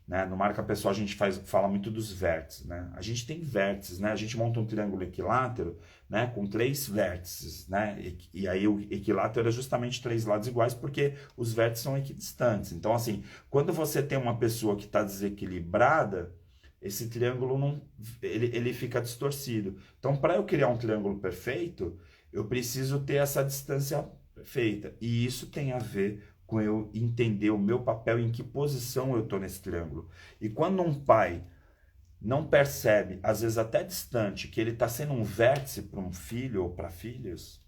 Né? No Marca Pessoal a gente fala muito dos vértices. Né? A gente tem vértices, né? A gente monta um triângulo equilátero, né? Com 3 vértices. Né? E aí o equilátero é justamente 3 lados iguais porque os vértices são equidistantes. Então, assim, quando você tem uma pessoa que está desequilibrada, esse triângulo não, ele fica distorcido. Então, para eu criar um triângulo perfeito, eu preciso ter essa distância perfeita. E isso tem a ver com eu entender o meu papel, em que posição eu estou nesse triângulo. E quando um pai não percebe, às vezes até distante, que ele está sendo um vértice para um filho ou para filhos,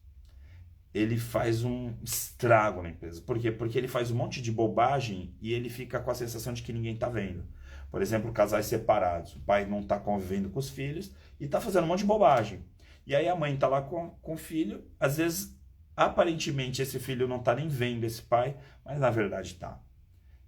ele faz um estrago na empresa. Por quê? Porque ele faz um monte de bobagem e ele fica com a sensação de que ninguém está vendo. Por exemplo, casais separados. O pai não está convivendo com os filhos e está fazendo um monte de bobagem. E aí a mãe está lá com o filho, às vezes, aparentemente, esse filho não está nem vendo esse pai, mas na verdade está.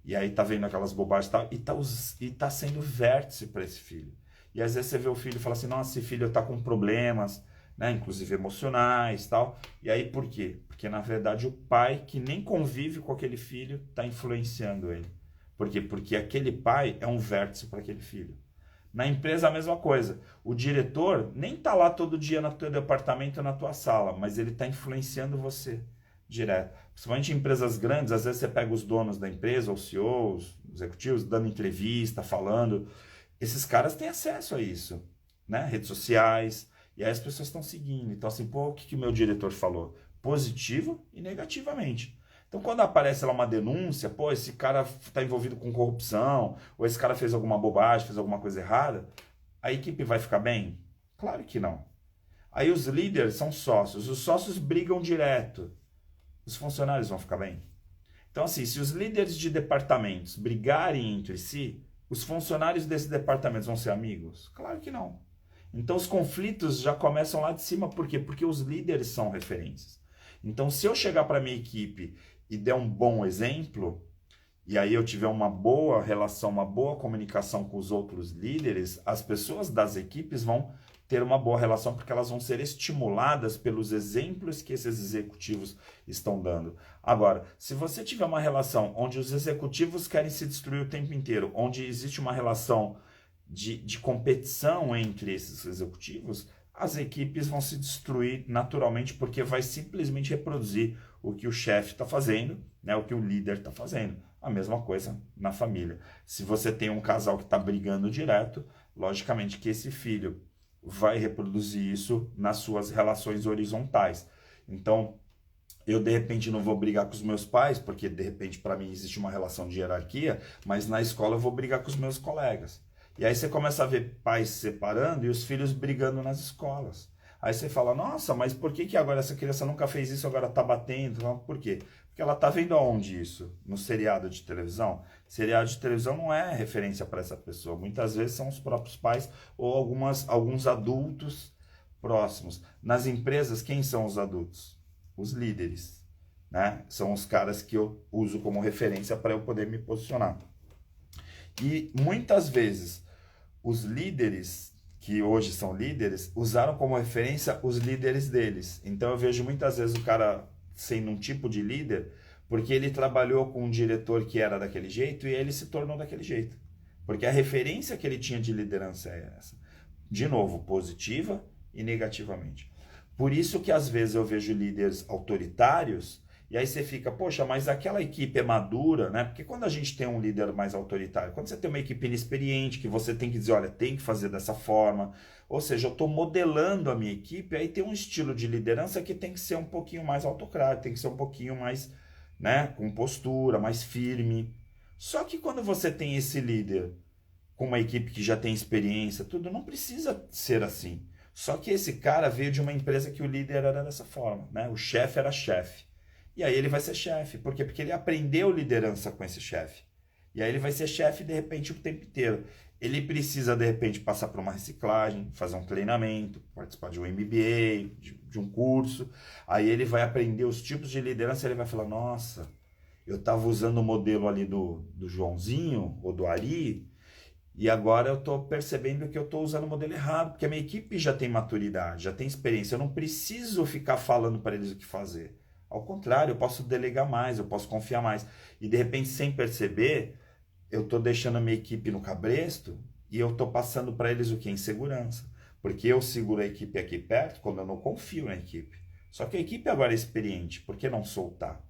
E aí está vendo aquelas bobagens e tal, e tá sendo vértice para esse filho. E às vezes você vê o filho e fala assim, nossa, esse filho está com problemas, né, inclusive emocionais e tal. E aí por quê? Porque na verdade o pai, que nem convive com aquele filho, está influenciando ele. Por quê? Porque aquele pai é um vértice para aquele filho. Na empresa a mesma coisa. O diretor nem está lá todo dia no teu departamento, na tua sala, mas ele está influenciando você direto. Principalmente em empresas grandes, às vezes você pega os donos da empresa, os CEOs, executivos, dando entrevista, falando. Esses caras têm acesso a isso, né? Redes sociais, e aí as pessoas estão seguindo. Então assim, pô, o que o meu diretor falou? Positivo e negativamente. Então, quando aparece lá uma denúncia, pô, esse cara está envolvido com corrupção, ou esse cara fez alguma bobagem, fez alguma coisa errada, a equipe vai ficar bem? Claro que não. Aí os líderes são sócios, os sócios brigam direto, os funcionários vão ficar bem? Então, assim, se os líderes de departamentos brigarem entre si, os funcionários desses departamentos vão ser amigos? Claro que não. Então, os conflitos já começam lá de cima, por quê? Porque os líderes são referências. Então, se eu chegar para a minha equipe e der um bom exemplo, e aí eu tiver uma boa relação, uma boa comunicação com os outros líderes, as pessoas das equipes vão ter uma boa relação, porque elas vão ser estimuladas pelos exemplos que esses executivos estão dando. Agora, se você tiver uma relação onde os executivos querem se destruir o tempo inteiro, onde existe uma relação de competição entre esses executivos, as equipes vão se destruir naturalmente, porque vai simplesmente reproduzir o que o chefe está fazendo, né, o que o líder está fazendo. A mesma coisa na família. Se você tem um casal que está brigando direto, logicamente que esse filho vai reproduzir isso nas suas relações horizontais. Então, eu de repente não vou brigar com os meus pais, porque de repente para mim existe uma relação de hierarquia, mas na escola eu vou brigar com os meus colegas. E aí você começa a ver pais se separando e os filhos brigando nas escolas. Aí você fala, nossa, mas por que agora essa criança nunca fez isso, agora tá batendo? Por quê? Porque ela tá vendo aonde isso? No seriado de televisão? Seriado de televisão não é referência para essa pessoa. Muitas vezes são os próprios pais ou alguns adultos próximos. Nas empresas, quem são os adultos? Os líderes, né? São os caras que eu uso como referência para eu poder me posicionar. E muitas vezes os líderes, que hoje são líderes, usaram como referência os líderes deles. Então eu vejo muitas vezes o cara sendo um tipo de líder porque ele trabalhou com um diretor que era daquele jeito e ele se tornou daquele jeito. Porque a referência que ele tinha de liderança é essa. De novo, positiva e negativamente. Por isso que às vezes eu vejo líderes autoritários. E aí você fica, poxa, mas aquela equipe é madura, né? Porque quando a gente tem um líder mais autoritário, quando você tem uma equipe inexperiente, que você tem que dizer, olha, tem que fazer dessa forma, ou seja, eu estou modelando a minha equipe, aí tem um estilo de liderança que tem que ser um pouquinho mais autocrático, tem que ser um pouquinho mais, né, com postura, mais firme. Só que quando você tem esse líder com uma equipe que já tem experiência, tudo, não precisa ser assim. Só que esse cara veio de uma empresa que o líder era dessa forma, né? O chefe era chefe. E aí ele vai ser chefe. Por quê? Porque ele aprendeu liderança com esse chefe. E aí ele vai ser chefe, de repente, o tempo inteiro. Ele precisa, de repente, passar por uma reciclagem, fazer um treinamento, participar de um MBA, de um curso. Aí ele vai aprender os tipos de liderança e ele vai falar, nossa, eu estava usando o modelo ali do Joãozinho ou do Ari, e agora eu estou percebendo que eu estou usando o modelo errado, porque a minha equipe já tem maturidade, já tem experiência. Eu não preciso ficar falando para eles o que fazer. Ao contrário, eu posso delegar mais, eu posso confiar mais. E de repente, sem perceber, eu estou deixando a minha equipe no cabresto e eu estou passando para eles o que? Insegurança. Porque eu seguro a equipe aqui perto quando eu não confio na equipe. Só que a equipe agora é experiente, por que não soltar?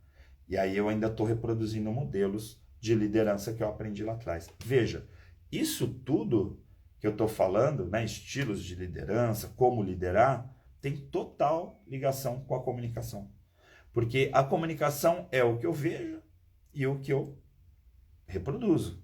E aí eu ainda estou reproduzindo modelos de liderança que eu aprendi lá atrás. Veja, isso tudo que eu estou falando, né, estilos de liderança, como liderar, tem total ligação com a comunicação. Porque a comunicação é o que eu vejo e o que eu reproduzo.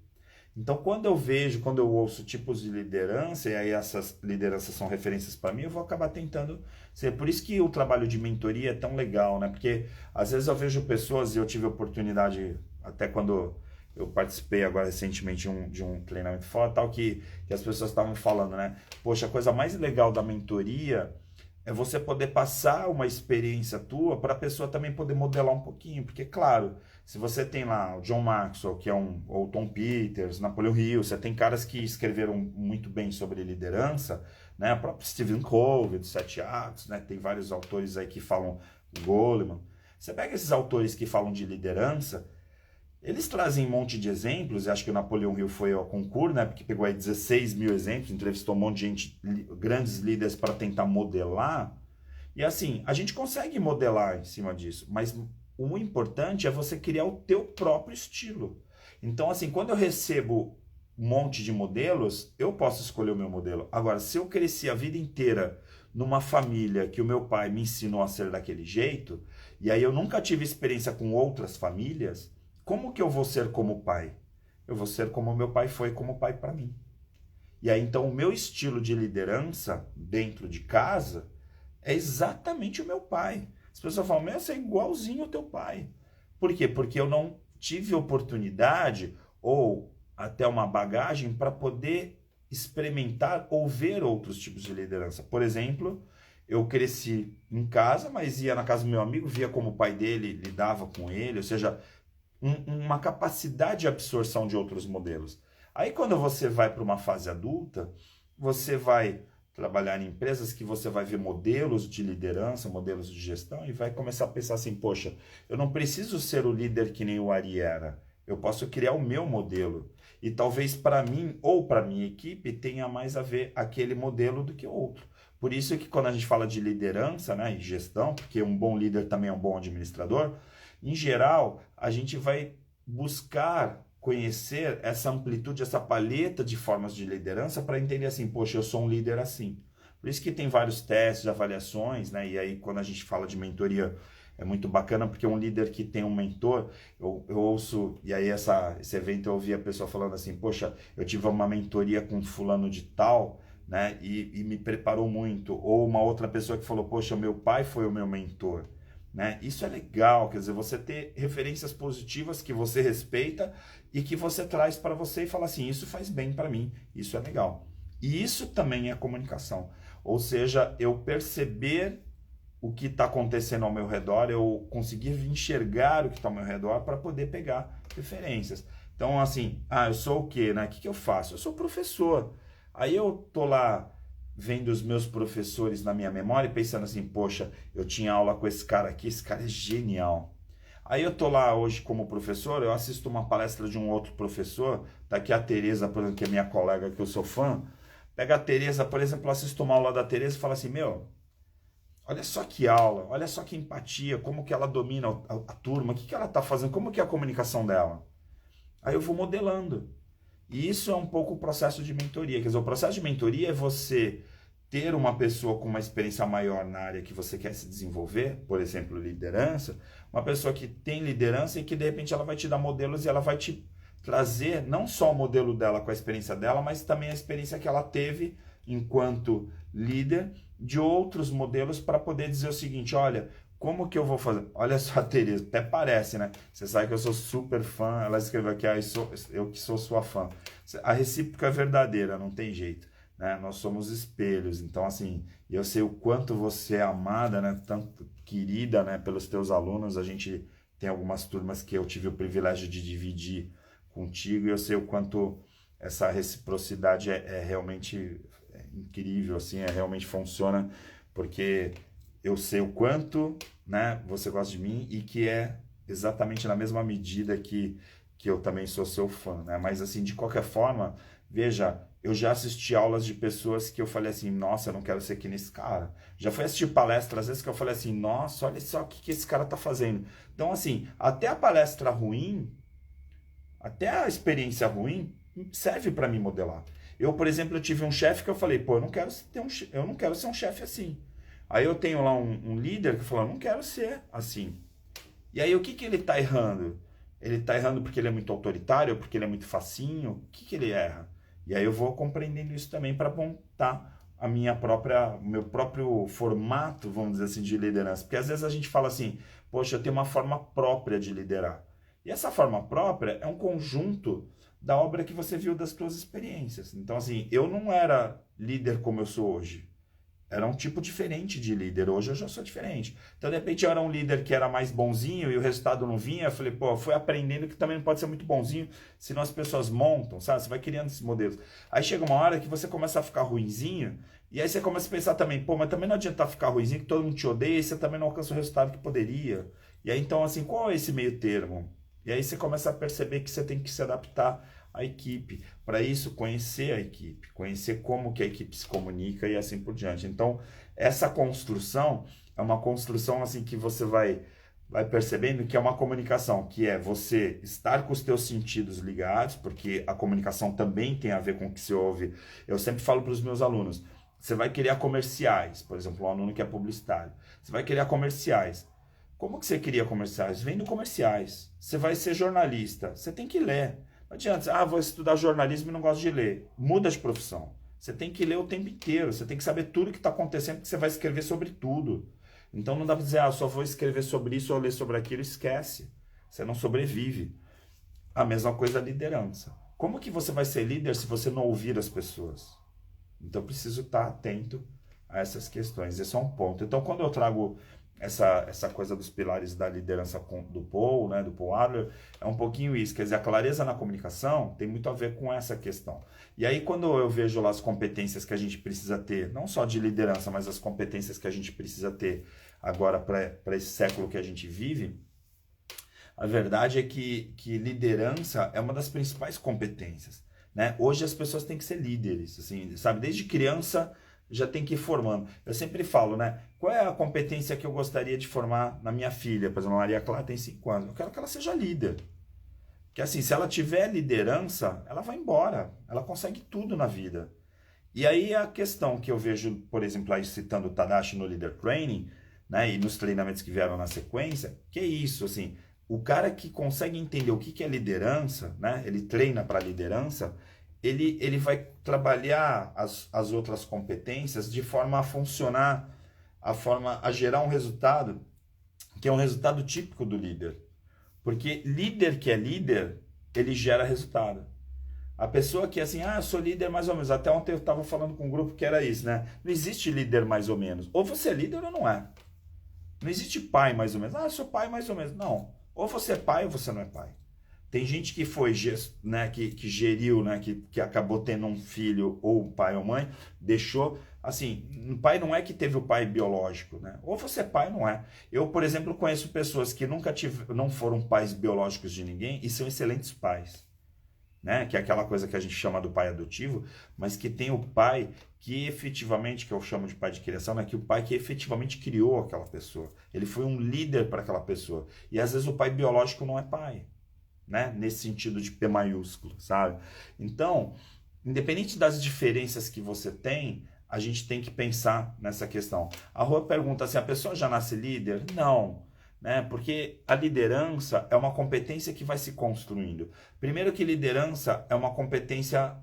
Então, quando eu ouço tipos de liderança, e aí essas lideranças são referências para mim, eu vou acabar tentando ser. Por isso que o trabalho de mentoria é tão legal, né? Porque às vezes eu vejo pessoas, e eu tive a oportunidade, até quando eu participei agora recentemente de um treinamento fora, tal, que as pessoas estavam falando, né? Poxa, a coisa mais legal da mentoria é você poder passar uma experiência tua para a pessoa também poder modelar um pouquinho. Porque, claro, se você tem lá o John Maxwell, que é ou Tom Peters, Napoleon Hill, você tem caras que escreveram muito bem sobre liderança, né? O próprio Stephen Covey, dos Sete Hábitos, né? Tem vários autores aí que falam, o Goleman. Você pega esses autores que falam de liderança, eles trazem um monte de exemplos, e acho que o Napoleon Hill foi ao concurso, né? Porque pegou aí 16 mil exemplos, entrevistou um monte de gente, grandes líderes para tentar modelar. E assim, a gente consegue modelar em cima disso, mas o importante é você criar o teu próprio estilo. Então, assim, quando eu recebo um monte de modelos, eu posso escolher o meu modelo. Agora, se eu cresci a vida inteira numa família que o meu pai me ensinou a ser daquele jeito, e aí eu nunca tive experiência com outras famílias, como que eu vou ser como pai? Eu vou ser como meu pai foi como pai para mim. E aí, então, o meu estilo de liderança dentro de casa é exatamente o meu pai. As pessoas falam, mas você é igualzinho ao teu pai. Por quê? Porque eu não tive oportunidade ou até uma bagagem para poder experimentar ou ver outros tipos de liderança. Por exemplo, eu cresci em casa, mas ia na casa do meu amigo, via como o pai dele lidava com ele, ou seja, uma capacidade de absorção de outros modelos. Aí quando você vai para uma fase adulta, você vai trabalhar em empresas que você vai ver modelos de liderança, modelos de gestão e vai começar a pensar assim, poxa, eu não preciso ser o líder que nem o Ari era, eu posso criar o meu modelo. E talvez para mim ou para minha equipe tenha mais a ver aquele modelo do que o outro. Por isso que quando a gente fala de liderança, né, e gestão, porque um bom líder também é um bom administrador, em geral, a gente vai buscar conhecer essa amplitude, essa paleta de formas de liderança para entender assim, poxa, eu sou um líder assim. Por isso que tem vários testes, avaliações, né? E aí quando a gente fala de mentoria é muito bacana, porque um líder que tem um mentor, eu ouço, e aí esse evento eu ouvi a pessoa falando assim, poxa, eu tive uma mentoria com fulano de tal, né? E me preparou muito. Ou uma outra pessoa que falou, poxa, meu pai foi o meu mentor. Né? Isso é legal, quer dizer, você ter referências positivas que você respeita e que você traz para você e fala assim, isso faz bem para mim, isso é legal. E isso também é comunicação. Ou seja, eu perceber o que está acontecendo ao meu redor, eu conseguir enxergar o que está ao meu redor para poder pegar referências. Então, assim, eu sou o quê? Né? O que eu faço? Eu sou professor. Aí eu tô lá vendo os meus professores na minha memória e pensando assim, poxa, eu tinha aula com esse cara aqui, esse cara é genial. Aí eu tô lá hoje como professor, eu assisto uma palestra de um outro professor, tá aqui a Tereza, por exemplo, que é minha colega, que eu sou fã. Pega a Tereza, por exemplo, eu assisto uma aula da Tereza e falo assim, meu, olha só que aula, olha só que empatia, como que ela domina a turma, o que ela tá fazendo, como que é a comunicação dela. Aí eu vou modelando. E isso é um pouco o processo de mentoria. Quer dizer, o processo de mentoria é você ter uma pessoa com uma experiência maior na área que você quer se desenvolver, por exemplo, liderança, uma pessoa que tem liderança e que de repente ela vai te dar modelos e ela vai te trazer não só o modelo dela com a experiência dela, mas também a experiência que ela teve enquanto líder de outros modelos para poder dizer o seguinte, olha, como que eu vou fazer? Olha só a Tereza, até parece, né? Você sabe que eu sou super fã, ela escreveu aqui, eu que sou sua fã. A recíproca é verdadeira, não tem jeito, né? Nós somos espelhos, então assim, eu sei o quanto você é amada, né? Tanto querida, né? Pelos teus alunos, a gente tem algumas turmas que eu tive o privilégio de dividir contigo e eu sei o quanto essa reciprocidade é realmente incrível, assim, realmente funciona, porque eu sei o quanto, né, você gosta de mim e que é exatamente na mesma medida que eu também sou seu fã, né? Mas assim, de qualquer forma, veja, eu já assisti aulas de pessoas que eu falei assim, nossa, eu não quero ser que nesse cara. Já fui assistir palestras, às vezes que eu falei assim, nossa, olha só o que esse cara tá fazendo. Então, assim, até a palestra ruim, até a experiência ruim, serve para me modelar. Eu, por exemplo, eu tive um chefe que eu falei, pô, eu não quero ser um chefe assim. Aí eu tenho lá um líder que falou, eu não quero ser assim. E aí o que ele tá errando? Ele tá errando porque ele é muito autoritário, porque ele é muito facinho? O que ele erra? E aí eu vou compreendendo isso também para montar o meu próprio formato, vamos dizer assim, de liderança. Porque às vezes a gente fala assim, poxa, eu tenho uma forma própria de liderar. E essa forma própria é um conjunto da obra que você viu das suas experiências. Então, assim, eu não era líder como eu sou hoje. Era um tipo diferente de líder. Hoje eu já sou diferente. Então, de repente, eu era um líder que era mais bonzinho e o resultado não vinha. Eu falei, pô, eu fui aprendendo que também não pode ser muito bonzinho, senão as pessoas montam, sabe? Você vai criando esses modelos. Aí chega uma hora que você começa a ficar ruinzinho, e aí você começa a pensar também, pô, mas também não adianta ficar ruinzinho, que todo mundo te odeia e você também não alcança o resultado que poderia. E aí, então, assim, qual é esse meio termo? E aí você começa a perceber que você tem que se adaptar à equipe. Para isso, conhecer a equipe, conhecer como que a equipe se comunica e assim por diante. Então, essa construção é uma construção assim que você vai percebendo que é uma comunicação, que é você estar com os teus sentidos ligados, porque a comunicação também tem a ver com o que se ouve. Eu sempre falo para os meus alunos, você vai criar comerciais, por exemplo, um aluno que é publicitário, você vai criar comerciais. Como que você cria comerciais? Vendo comerciais. Você vai ser jornalista, você tem que ler. Não adianta, vou estudar jornalismo e não gosto de ler. Muda de profissão. Você tem que ler o tempo inteiro, você tem que saber tudo que está acontecendo, porque você vai escrever sobre tudo. Então não dá para dizer, só vou escrever sobre isso ou ler sobre aquilo, esquece. Você não sobrevive. A mesma coisa a liderança. Como que você vai ser líder se você não ouvir as pessoas? Então eu preciso estar atento a essas questões. Esse é um ponto. Então quando eu trago essa coisa dos pilares da liderança do Paul, né, do Paul Adler, é um pouquinho isso, quer dizer, a clareza na comunicação tem muito a ver com essa questão. E aí quando eu vejo lá as competências que a gente precisa ter, não só de liderança, mas as competências que a gente precisa ter agora para esse século que a gente vive, a verdade é que liderança é uma das principais competências, né? Hoje as pessoas têm que ser líderes, assim, sabe? Desde criança já tem que ir formando. Eu sempre falo, né? Qual é a competência que eu gostaria de formar na minha filha? Por exemplo, a Maria Clara tem 5 anos. Eu quero que ela seja líder. Porque assim, se ela tiver liderança, ela vai embora. Ela consegue tudo na vida. E aí a questão que eu vejo, por exemplo, aí citando o Tadashi no Leader Training, né? E nos treinamentos que vieram na sequência, que é isso, assim, o cara que consegue entender o que é liderança, né? Ele treina para liderança, ele vai trabalhar as outras competências de forma a funcionar, a gerar um resultado que é um resultado típico do líder. Porque líder que é líder, ele gera resultado. A pessoa que é assim, eu sou líder mais ou menos. Até ontem eu estava falando com um grupo que era isso, né? Não existe líder mais ou menos. Ou você é líder ou não é. Não existe pai mais ou menos. Eu sou pai mais ou menos. Não. Ou você é pai ou você não é pai. Tem gente que foi, né, que geriu, né, que acabou tendo um filho, ou pai ou mãe, deixou, assim, o pai não é que teve o pai biológico, né? Ou você é pai ou não é. Eu, por exemplo, conheço pessoas que não foram pais biológicos de ninguém e são excelentes pais, né? Que é aquela coisa que a gente chama do pai adotivo, mas que tem o pai que efetivamente, que eu chamo de pai de criação, né? Que o pai que efetivamente criou aquela pessoa. Ele foi um líder para aquela pessoa. E às vezes o pai biológico não é pai. Né? Nesse sentido de P maiúsculo, sabe? Então, independente das diferenças que você tem, a gente tem que pensar nessa questão. A Rua pergunta se a pessoa já nasce líder? Não, né? Porque a liderança é uma competência que vai se construindo. Primeiro que liderança é uma competência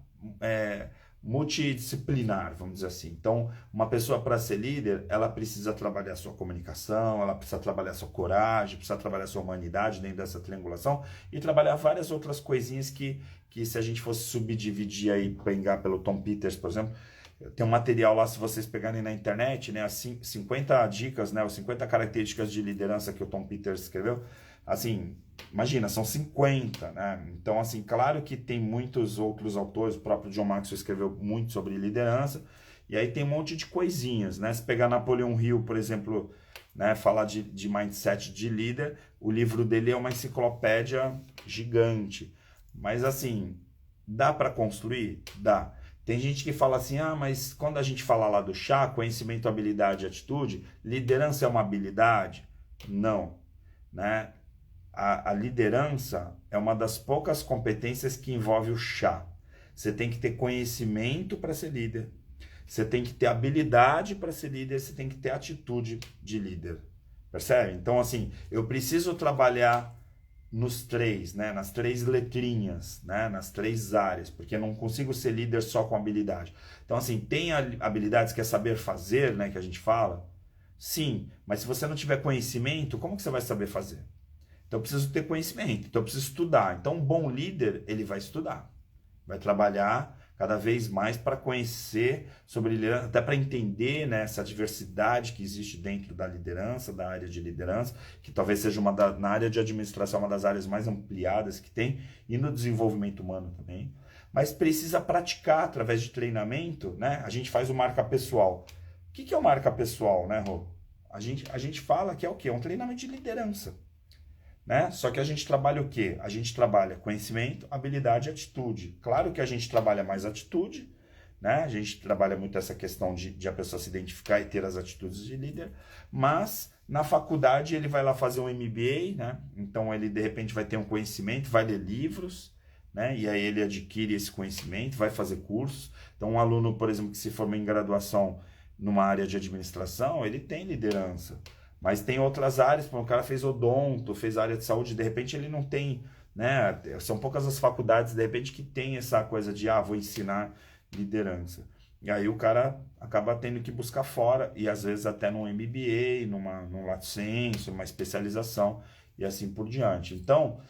multidisciplinar, vamos dizer assim. Então, uma pessoa para ser líder, ela precisa trabalhar sua comunicação, ela precisa trabalhar sua coragem, precisa trabalhar sua humanidade dentro dessa triangulação e trabalhar várias outras coisinhas que se a gente fosse subdividir aí, pegar pelo Tom Peters, por exemplo, tem um material lá, se vocês pegarem na internet, né, as 50 dicas, né, os 50 características de liderança que o Tom Peters escreveu, assim, imagina, são 50, né? Então, assim, claro que tem muitos outros autores, o próprio John Maxwell escreveu muito sobre liderança, e aí tem um monte de coisinhas, né? Se pegar Napoleon Hill, por exemplo, né, falar de mindset de líder, o livro dele é uma enciclopédia gigante. Mas, assim, dá para construir? Dá. Tem gente que fala assim, ah, mas quando a gente fala lá do chá, conhecimento, habilidade e atitude, liderança é uma habilidade? Não, né? A liderança é uma das poucas competências que envolve o chá. Você tem que ter conhecimento para ser líder, você tem que ter habilidade para ser líder, você tem que ter atitude de líder. Percebe? Então, assim, eu preciso trabalhar nos três, né? Nas três letrinhas, né? Nas três áreas, porque eu não consigo ser líder só com habilidade. Então, assim, tem habilidades que é saber fazer, né? Que a gente fala. Sim, mas se você não tiver conhecimento, como que você vai saber fazer? Então eu preciso ter conhecimento, então eu preciso estudar. Então um bom líder, ele vai estudar, vai trabalhar cada vez mais para conhecer sobre liderança, até para entender, né, essa diversidade que existe dentro da liderança, da área de liderança, que talvez seja na área de administração uma das áreas mais ampliadas que tem, e no desenvolvimento humano também. Mas precisa praticar através de treinamento, né? A gente faz o marca pessoal. O que é o marca pessoal, né, Rô? A gente fala que é o quê? É um treinamento de liderança. Né? Só que a gente trabalha o quê? A gente trabalha conhecimento, habilidade e atitude. Claro que a gente trabalha mais atitude, né? A gente trabalha muito essa questão de a pessoa se identificar e ter as atitudes de líder, mas na faculdade ele vai lá fazer um MBA, né? Então ele de repente vai ter um conhecimento, vai ler livros, né? E aí ele adquire esse conhecimento, vai fazer cursos. Então um aluno, por exemplo, que se forma em graduação numa área de administração, ele tem liderança. Mas tem outras áreas, o cara fez odonto, fez área de saúde, de repente ele não tem, né? São poucas as faculdades, de repente, que tem essa coisa de, vou ensinar liderança. E aí o cara acaba tendo que buscar fora, e às vezes até num MBA, num lato sensu, numa especialização, e assim por diante. Então,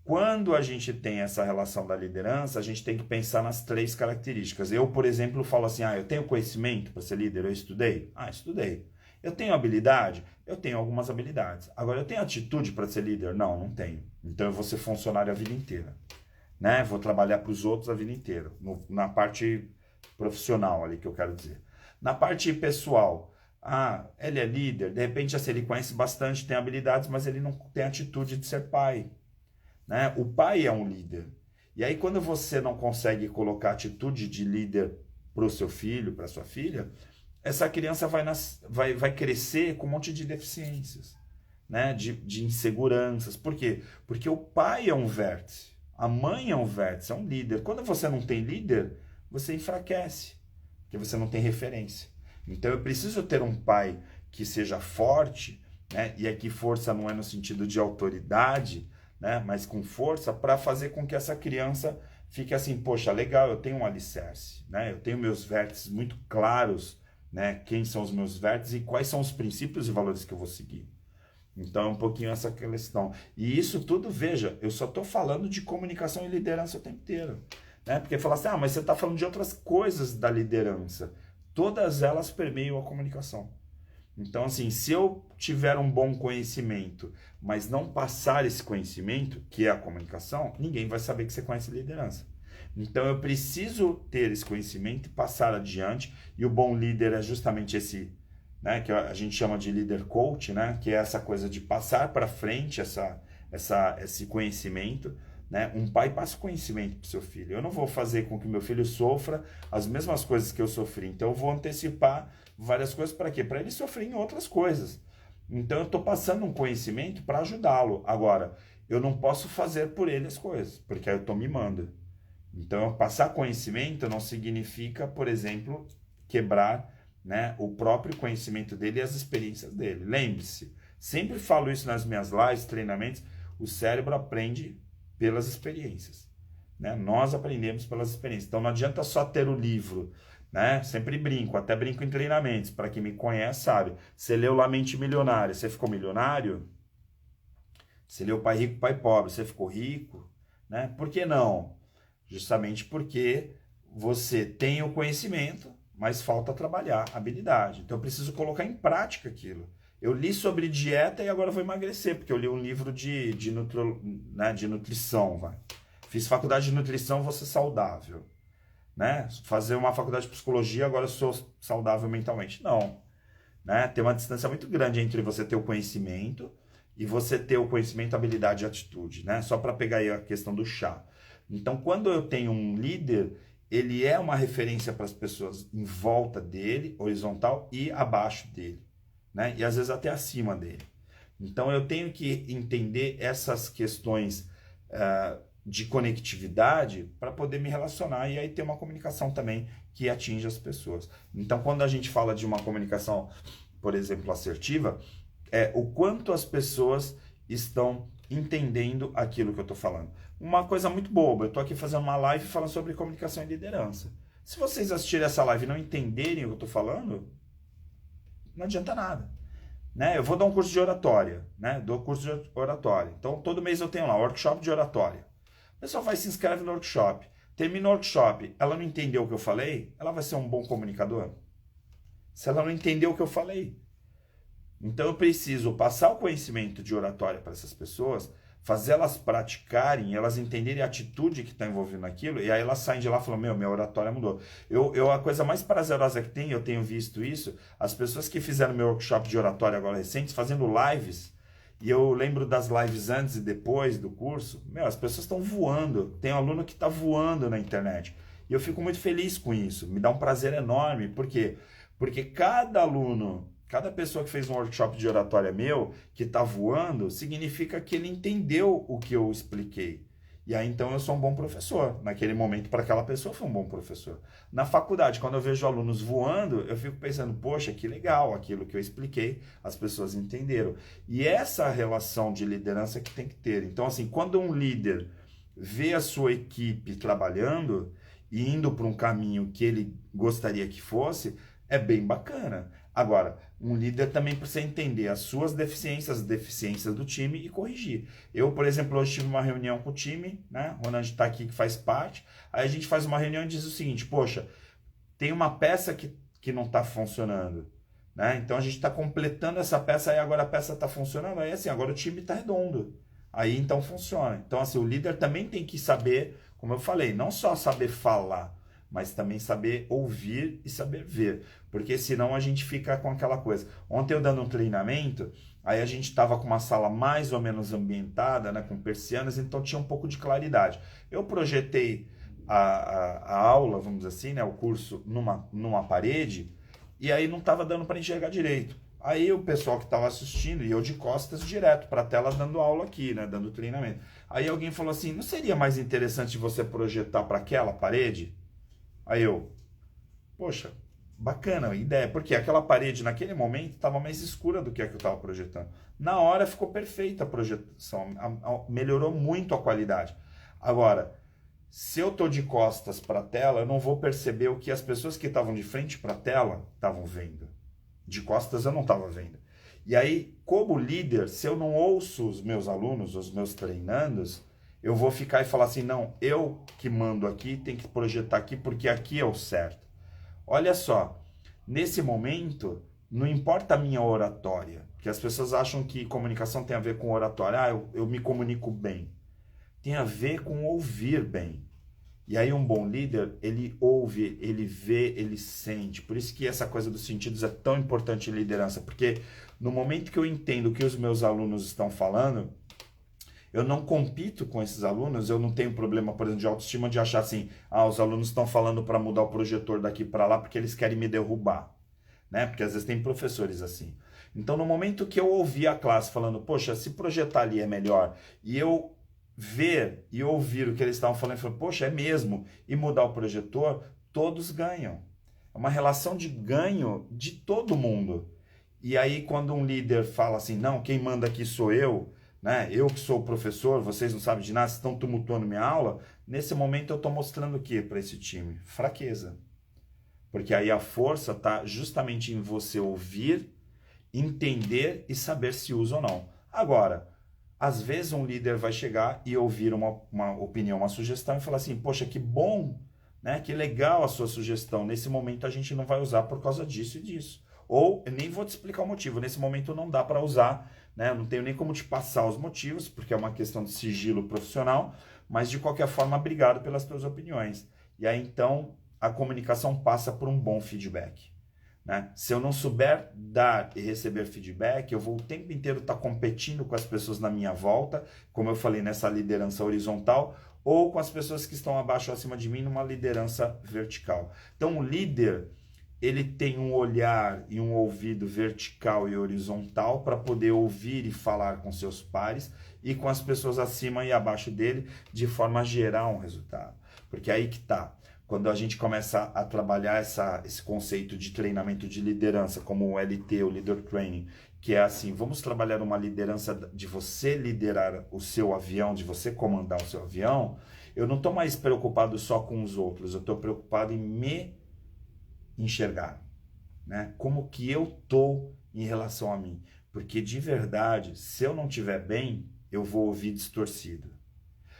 quando a gente tem essa relação da liderança, a gente tem que pensar nas três características. Eu, por exemplo, falo assim, eu tenho conhecimento para ser líder, eu estudei? Estudei. Eu tenho habilidade? Eu tenho algumas habilidades. Agora, eu tenho atitude para ser líder? Não, não tenho. Então, eu vou ser funcionário a vida inteira. Né? Vou trabalhar para os outros a vida inteira. Na parte profissional ali que eu quero dizer. Na parte pessoal, ele é líder, de repente ele conhece bastante, tem habilidades, mas ele não tem atitude de ser pai. Né? O pai é um líder. E aí, quando você não consegue colocar atitude de líder para o seu filho, para sua filha, essa criança vai crescer com um monte de deficiências, né? de inseguranças. Por quê? Porque o pai é um vértice, a mãe é um vértice, é um líder. Quando você não tem líder, você enfraquece, porque você não tem referência. Então eu preciso ter um pai que seja forte, né? E aqui força não é no sentido de autoridade, né? Mas com força para fazer com que essa criança fique assim, poxa, legal, eu tenho um alicerce, né? Eu tenho meus vértices muito claros, né? Quem são os meus vértices e quais são os princípios e valores que eu vou seguir. Então é um pouquinho essa questão. E isso tudo, veja, eu só estou falando de comunicação e liderança o tempo inteiro. Né? Porque fala assim, mas você está falando de outras coisas da liderança. Todas elas permeiam a comunicação. Então, assim, se eu tiver um bom conhecimento, mas não passar esse conhecimento, que é a comunicação, ninguém vai saber que você conhece liderança. Então eu preciso ter esse conhecimento e passar adiante, e o bom líder é justamente esse, né, que a gente chama de líder coach, né, que é essa coisa de passar para frente esse conhecimento. Né? Um pai passa conhecimento para o seu filho. Eu não vou fazer com que meu filho sofra as mesmas coisas que eu sofri, então eu vou antecipar várias coisas para quê? Para ele sofrer em outras coisas. Então eu estou passando um conhecimento para ajudá-lo. Agora, eu não posso fazer por ele as coisas, porque aí eu estou mimando. Então, passar conhecimento não significa, por exemplo, quebrar, né, o próprio conhecimento dele e as experiências dele. Lembre-se, sempre falo isso nas minhas lives, treinamentos, o cérebro aprende pelas experiências. Né? Nós aprendemos pelas experiências. Então, não adianta só ter o livro. Né? Sempre brinco, até brinco em treinamentos. Para quem me conhece, sabe. Você leu La Mente Milionária, você ficou milionário? Você leu Pai Rico, Pai Pobre, você ficou rico? Né? Por que não? Justamente porque você tem o conhecimento, mas falta trabalhar a habilidade. Então eu preciso colocar em prática aquilo. Eu li sobre dieta e agora eu vou emagrecer, porque eu li um livro de nutrição. Vai. Fiz faculdade de nutrição, vou ser saudável. Né? Fazer uma faculdade de psicologia, agora eu sou saudável mentalmente. Não. Né? Tem uma distância muito grande entre você ter o conhecimento e você ter o conhecimento, habilidade e atitude. Né? Só para pegar aí a questão do chá. Então, quando eu tenho um líder, ele é uma referência para as pessoas em volta dele, horizontal e abaixo dele. Né? E às vezes até acima dele. Então eu tenho que entender essas questões de conectividade para poder me relacionar e aí ter uma comunicação também que atinja as pessoas. Então quando a gente fala de uma comunicação, por exemplo, assertiva, é o quanto as pessoas estão entendendo aquilo que eu estou falando. Uma coisa muito boba, eu estou aqui fazendo uma live falando sobre comunicação e liderança. Se vocês assistirem essa live e não entenderem o que eu estou falando, não adianta nada. Né? Eu vou dar um curso de oratória, né? Dou curso de oratória. Então, todo mês eu tenho lá, workshop de oratória. O pessoal vai se inscreve no workshop. Termina o workshop, ela não entendeu o que eu falei, ela vai ser um bom comunicador? Se ela não entendeu o que eu falei. Então, eu preciso passar o conhecimento de oratória para essas pessoas, fazer elas praticarem, elas entenderem a atitude que está envolvida naquilo, e aí elas saem de lá e falam, minha oratória mudou. A coisa mais prazerosa que tem, eu tenho visto isso, as pessoas que fizeram meu workshop de oratória agora recentes, fazendo lives, e eu lembro das lives antes e depois do curso, as pessoas estão voando, tem um aluno que está voando na internet, e eu fico muito feliz com isso, me dá um prazer enorme, por quê? Porque cada aluno, cada pessoa que fez um workshop de oratória meu, que está voando, significa que ele entendeu o que eu expliquei. E aí, então, eu sou um bom professor. Naquele momento, para aquela pessoa, foi um bom professor. Na faculdade, quando eu vejo alunos voando, eu fico pensando, poxa, que legal, aquilo que eu expliquei, as pessoas entenderam. E essa relação de liderança que tem que ter. Então, assim, quando um líder vê a sua equipe trabalhando e indo para um caminho que ele gostaria que fosse, é bem bacana. Agora, um líder também precisa entender as suas deficiências, as deficiências do time e corrigir. Eu, por exemplo, hoje tive uma reunião com o time, né? O Ronald está aqui que faz parte. Aí a gente faz uma reunião e diz o seguinte, poxa, tem uma peça que não está funcionando. Né? Então a gente está completando essa peça, aí agora a peça está funcionando, aí assim, agora o time está redondo. Aí então funciona. Então assim, o líder também tem que saber, como eu falei, não só saber falar, mas também saber ouvir e saber ver, porque senão a gente fica com aquela coisa. Ontem eu dando um treinamento, aí a gente estava com uma sala mais ou menos ambientada, né, com persianas, então tinha um pouco de claridade. Eu projetei a aula, vamos dizer assim, né, o curso numa parede, e aí não estava dando para enxergar direito. Aí o pessoal que estava assistindo, e eu de costas direto para a tela dando aula aqui, né, dando treinamento. Aí alguém falou assim, não seria mais interessante você projetar para aquela parede? Aí eu, poxa, bacana a ideia, porque aquela parede naquele momento estava mais escura do que a que eu estava projetando. Na hora ficou perfeita a projeção, melhorou muito a qualidade. Agora, se eu estou de costas para a tela, eu não vou perceber o que as pessoas que estavam de frente para a tela estavam vendo. De costas eu não estava vendo. E aí, como líder, se eu não ouço os meus alunos, os meus treinandos, eu vou ficar e falar assim, não, eu que mando aqui, tem que projetar aqui, porque aqui é o certo. Olha só, nesse momento, não importa a minha oratória, porque as pessoas acham que comunicação tem a ver com oratória, eu me comunico bem. Tem a ver com ouvir bem. E aí um bom líder, ele ouve, ele vê, ele sente. Por isso que essa coisa dos sentidos é tão importante em liderança, porque no momento que eu entendo o que os meus alunos estão falando, eu não compito com esses alunos, eu não tenho problema, por exemplo, de autoestima de achar assim, os alunos estão falando para mudar o projetor daqui para lá porque eles querem me derrubar, né? Porque às vezes tem professores assim. Então, no momento que eu ouvi a classe falando, poxa, se projetar ali é melhor, e eu ver e ouvir o que eles estavam falando, e falar, poxa, é mesmo, e mudar o projetor, todos ganham. É uma relação de ganho de todo mundo. E aí, quando um líder fala assim, não, quem manda aqui sou eu, né? Eu que sou o professor, vocês não sabem de nada, vocês estão tumultuando minha aula, nesse momento eu estou mostrando o que para esse time? Fraqueza. Porque aí a força está justamente em você ouvir, entender e saber se usa ou não. Agora, às vezes um líder vai chegar e ouvir uma opinião, uma sugestão e falar assim, poxa, que bom, né? Que legal a sua sugestão, nesse momento a gente não vai usar por causa disso e disso. Ou eu nem vou te explicar o motivo, nesse momento não dá para usar, né? Eu não tenho nem como te passar os motivos, porque é uma questão de sigilo profissional, mas de qualquer forma, obrigado pelas tuas opiniões. E aí então a comunicação passa por um bom feedback. Né? Se eu não souber dar e receber feedback, eu vou o tempo inteiro estar competindo com as pessoas na minha volta, como eu falei nessa liderança horizontal, ou com as pessoas que estão abaixo ou acima de mim numa liderança vertical. Então o líder, ele tem um olhar e um ouvido vertical e horizontal para poder ouvir e falar com seus pares e com as pessoas acima e abaixo dele, de forma a gerar um resultado. Porque aí que tá. Quando a gente começa a trabalhar esse conceito de treinamento de liderança, como o LT, o Leader Training, que é assim, vamos trabalhar uma liderança de você liderar o seu avião, de você comandar o seu avião, eu não estou mais preocupado só com os outros, eu estou preocupado em me enxergar, né? Como que eu estou em relação a mim. Porque de verdade, se eu não estiver bem, eu vou ouvir distorcido.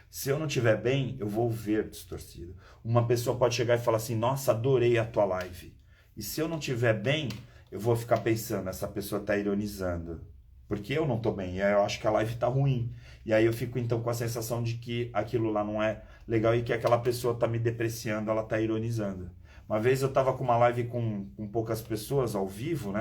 Se eu não estiver bem, eu vou ver distorcido. Uma pessoa pode chegar e falar assim, nossa, adorei a tua live. E se eu não estiver bem, eu vou ficar pensando, essa pessoa está ironizando. Porque eu não estou bem, e aí eu acho que a live está ruim. E aí eu fico então com a sensação de que aquilo lá não é legal e que aquela pessoa está me depreciando, ela está ironizando. Uma vez eu estava com uma live com poucas pessoas ao vivo, né?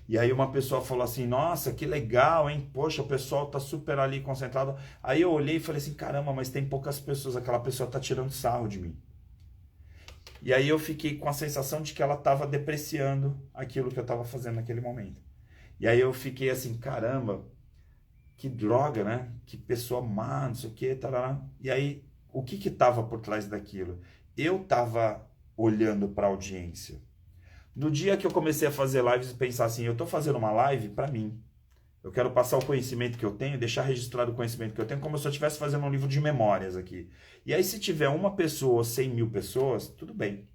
E aí uma pessoa falou assim, nossa, que legal, hein? Poxa, o pessoal tá super ali concentrado. Aí eu olhei e falei assim, caramba, mas tem poucas pessoas, aquela pessoa tá tirando sarro de mim. E aí eu fiquei com a sensação de que ela tava depreciando aquilo que eu tava fazendo naquele momento. E aí eu fiquei assim, caramba, que droga, né? Que pessoa má, não sei o que, tarará. E aí, o que tava por trás daquilo? Eu tava olhando para a audiência. No dia que eu comecei a fazer lives e pensar assim, eu estou fazendo uma live para mim. Eu quero passar o conhecimento que eu tenho, deixar registrado o conhecimento que eu tenho, como se eu estivesse fazendo um livro de memórias aqui. E aí se tiver uma pessoa ou 100 mil pessoas, tudo bem.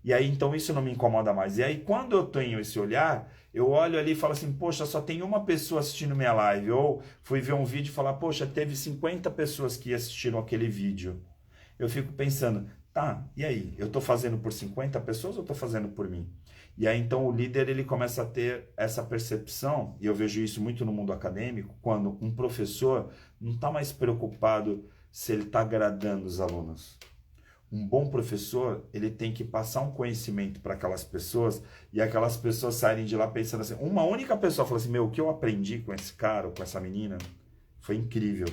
E aí então isso não me incomoda mais. E aí quando eu tenho esse olhar, eu olho ali e falo assim, poxa, só tem uma pessoa assistindo minha live. Ou fui ver um vídeo e falar, poxa, teve 50 pessoas que assistiram aquele vídeo. Eu fico pensando, tá, e aí? Eu estou fazendo por 50 pessoas ou estou fazendo por mim? E aí então o líder ele começa a ter essa percepção, e eu vejo isso muito no mundo acadêmico, quando um professor não está mais preocupado se ele está agradando os alunos. Um bom professor, ele tem que passar um conhecimento para aquelas pessoas, e aquelas pessoas saírem de lá pensando assim, uma única pessoa fala assim, meu, o que eu aprendi com esse cara ou com essa menina foi incrível.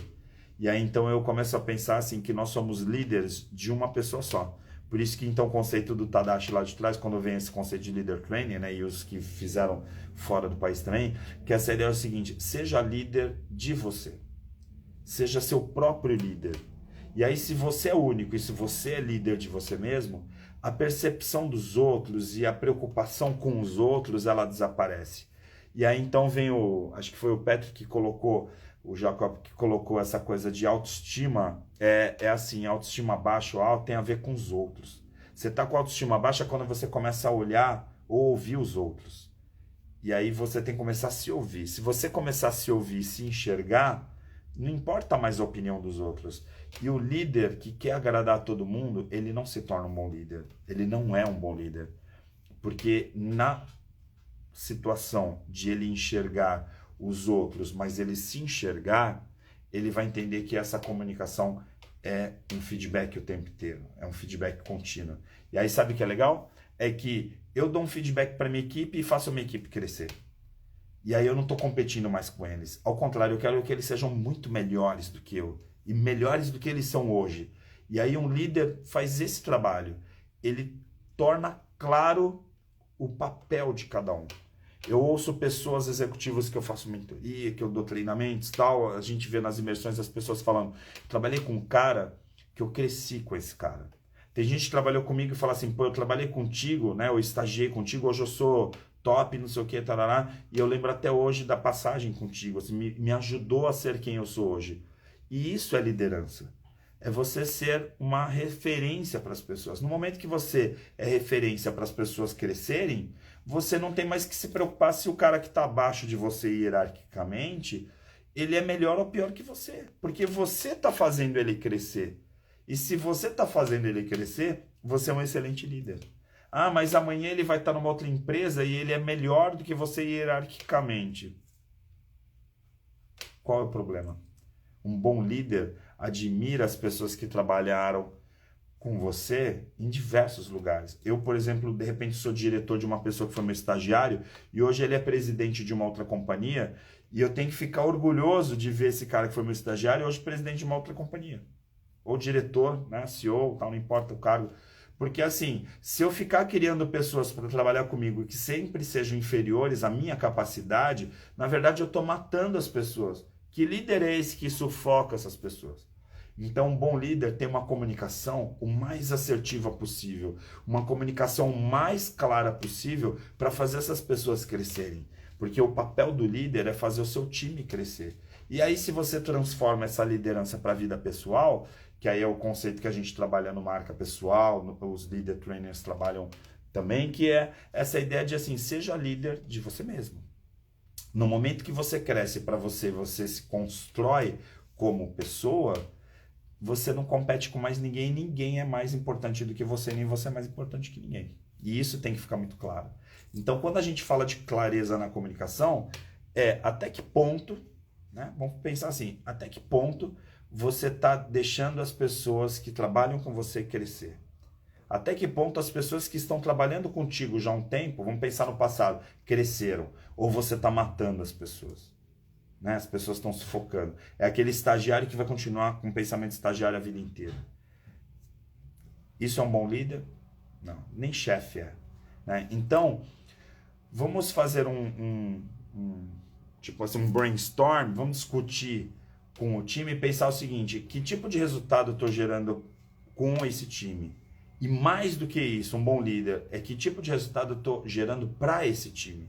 E aí então eu começo a pensar assim, que nós somos líderes de uma pessoa só. Por isso que então o conceito do Tadashi lá de trás, quando vem esse conceito de leader training, né, e os que fizeram fora do país também, que essa ideia é o seguinte, seja líder de você. Seja seu próprio líder. E aí se você é único e se você é líder de você mesmo, a percepção dos outros e a preocupação com os outros, ela desaparece. E aí então vem acho que foi o Patrick que colocou, o Jacob que colocou essa coisa de autoestima, é assim, autoestima baixa ou alta tem a ver com os outros. Você está com autoestima baixa quando você começa a olhar ou ouvir os outros. E aí você tem que começar a se ouvir. Se você começar a se ouvir e se enxergar, não importa mais a opinião dos outros. E o líder que quer agradar a todo mundo, ele não se torna um bom líder. Ele não é um bom líder. Porque na situação de ele enxergar os outros, mas ele se enxergar, ele vai entender que essa comunicação é um feedback o tempo inteiro, é um feedback contínuo. E aí sabe o que é legal? É que eu dou um feedback para minha equipe e faço a minha equipe crescer. E aí eu não estou competindo mais com eles. Ao contrário, eu quero que eles sejam muito melhores do que eu. E melhores do que eles são hoje. E aí um líder faz esse trabalho. Ele torna claro o papel de cada um. Eu ouço pessoas executivas que eu faço mentoria, que eu dou treinamentos e tal. A gente vê nas imersões as pessoas falando, trabalhei com um cara que eu cresci com esse cara. Tem gente que trabalhou comigo e fala assim, pô, eu trabalhei contigo, né? Eu estagiei contigo, hoje eu sou top, não sei o que, tarará, e eu lembro até hoje da passagem contigo, assim, me ajudou a ser quem eu sou hoje. E isso é liderança. É você ser uma referência para as pessoas. No momento que você é referência para as pessoas crescerem, você não tem mais que se preocupar se o cara que está abaixo de você hierarquicamente, ele é melhor ou pior que você. Porque você está fazendo ele crescer. E se você está fazendo ele crescer, você é um excelente líder. Ah, mas amanhã ele vai estar numa outra empresa e ele é melhor do que você hierarquicamente. Qual é o problema? Um bom líder admira as pessoas que trabalharam com você em diversos lugares. Eu, por exemplo, de repente sou diretor de uma pessoa que foi meu estagiário e hoje ele é presidente de uma outra companhia e eu tenho que ficar orgulhoso de ver esse cara que foi meu estagiário hoje presidente de uma outra companhia. Ou diretor, né, CEO, tal, não importa o cargo. Porque assim, se eu ficar criando pessoas para trabalhar comigo que sempre sejam inferiores à minha capacidade, na verdade eu estou matando as pessoas. Que líder é esse que sufoca essas pessoas? Então, um bom líder tem uma comunicação o mais assertiva possível, uma comunicação o mais clara possível para fazer essas pessoas crescerem. Porque o papel do líder é fazer o seu time crescer. E aí, se você transforma essa liderança para a vida pessoal, que aí é o conceito que a gente trabalha no marca pessoal, os leader trainers trabalham também, que é essa ideia de assim, seja líder de você mesmo. No momento que você cresce para você, você se constrói como pessoa, você não compete com mais ninguém, ninguém é mais importante do que você, nem você é mais importante que ninguém. E isso tem que ficar muito claro. Então, quando a gente fala de clareza na comunicação, é até que ponto, né? Vamos pensar assim, até que ponto você está deixando as pessoas que trabalham com você crescer? Até que ponto as pessoas que estão trabalhando contigo já há um tempo, vamos pensar no passado, cresceram? Ou você está matando as pessoas? Né? As pessoas estão sufocando. É aquele estagiário que vai continuar com o pensamento estagiário a vida inteira. Isso é um bom líder? Não, nem chefe é. Né? Então, vamos fazer tipo assim, um brainstorm, vamos discutir com o time e pensar o seguinte, que tipo de resultado eu estou gerando com esse time? E mais do que isso, um bom líder é que tipo de resultado eu estou gerando para esse time?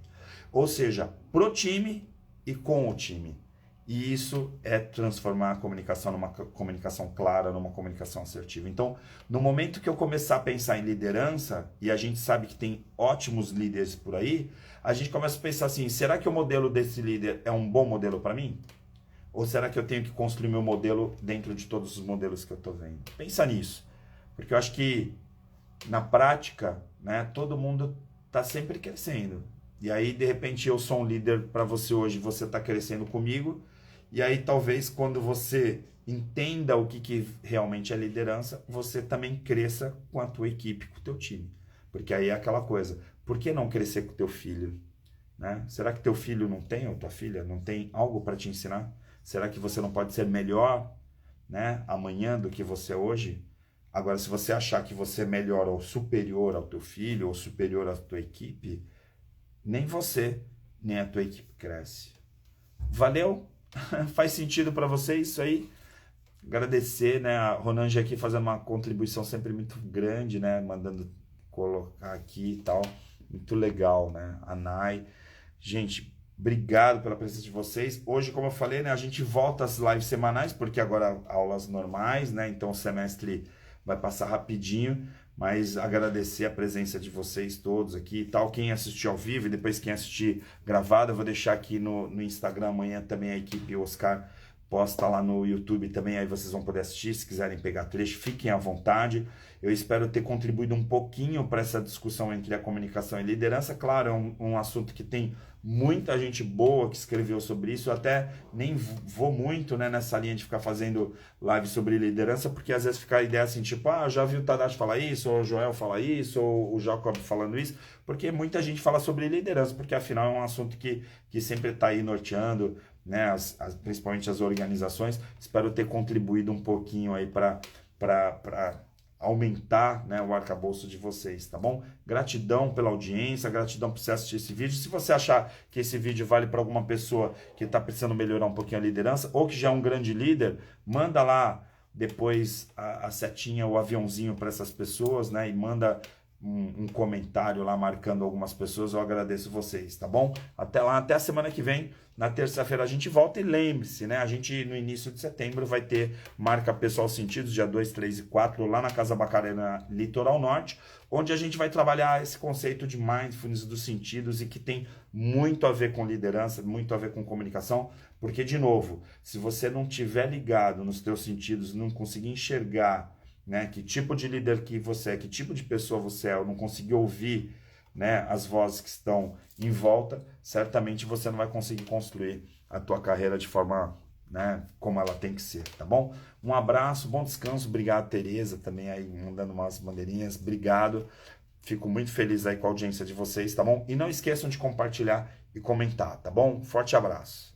Ou seja, pro time e com o time. E isso é transformar a comunicação numa comunicação clara, numa comunicação assertiva. Então, no momento que eu começar a pensar em liderança, e a gente sabe que tem ótimos líderes por aí, a gente começa a pensar assim, será que o modelo desse líder é um bom modelo para mim? Ou será que eu tenho que construir meu modelo dentro de todos os modelos que eu estou vendo? Pensa nisso. Porque eu acho que, na prática, né, todo mundo está sempre crescendo. E aí, de repente, eu sou um líder para você hoje, você está crescendo comigo. E aí, talvez, quando você entenda o que realmente é liderança, você também cresça com a tua equipe, com o teu time. Porque aí é aquela coisa, por que não crescer com o teu filho? Né? Será que teu filho não tem, ou tua filha, não tem algo para te ensinar? Será que você não pode ser melhor, né, amanhã do que você é hoje? Agora, se você achar que você é melhor ou superior ao teu filho, ou superior à tua equipe, nem você, nem a tua equipe cresce. Valeu? Faz sentido para você isso aí? Agradecer, né? A Ronange aqui fazendo uma contribuição sempre muito grande, né? Mandando colocar aqui e tal. Muito legal, né? A Nai. Gente, obrigado pela presença de vocês. Hoje, como eu falei, né? A gente volta às lives semanais, porque agora aulas normais, né? Então o semestre vai passar rapidinho. Mas agradecer a presença de vocês todos aqui e tal. Quem assistiu ao vivo e depois quem assistir gravado, eu vou deixar aqui no Instagram amanhã também a equipe Oscar posta lá no YouTube também, aí vocês vão poder assistir, se quiserem pegar trecho, fiquem à vontade. Eu espero ter contribuído um pouquinho para essa discussão entre a comunicação e liderança. Claro, é um assunto que tem muita gente boa que escreveu sobre isso. Eu até nem vou muito, né, nessa linha de ficar fazendo live sobre liderança, porque às vezes fica a ideia assim, tipo, já vi o Tadashi falar isso, ou o Joel falar isso, ou o Jacob falando isso, porque muita gente fala sobre liderança, porque afinal é um assunto que sempre está aí norteando, né, principalmente as organizações. Espero ter contribuído um pouquinho aí para aumentar, né, o arcabouço de vocês, tá bom? Gratidão pela audiência, gratidão por você assistir esse vídeo. Se você achar que esse vídeo vale para alguma pessoa que está precisando melhorar um pouquinho a liderança, ou que já é um grande líder, manda lá depois a setinha, o aviãozinho para essas pessoas, né, e manda um comentário lá marcando algumas pessoas. Eu agradeço vocês, tá bom? Até lá, até a semana que vem. Na terça-feira a gente volta e lembre-se, né? A gente no início de setembro vai ter Marca Pessoal Sentidos, dia 2, 3 e 4, lá na Casa Bacarena, Litoral Norte, onde a gente vai trabalhar esse conceito de mindfulness dos sentidos e que tem muito a ver com liderança, muito a ver com comunicação, porque, de novo, se você não tiver ligado nos teus sentidos, não conseguir enxergar, né, que tipo de líder que você é, que tipo de pessoa você é, ou não conseguir ouvir, né, as vozes que estão em volta, certamente você não vai conseguir construir a tua carreira de forma, né, como ela tem que ser, tá bom? Um abraço, bom descanso, obrigado, Tereza, também aí mandando umas bandeirinhas, obrigado, fico muito feliz aí com a audiência de vocês, tá bom? E não esqueçam de compartilhar e comentar, tá bom? Forte abraço.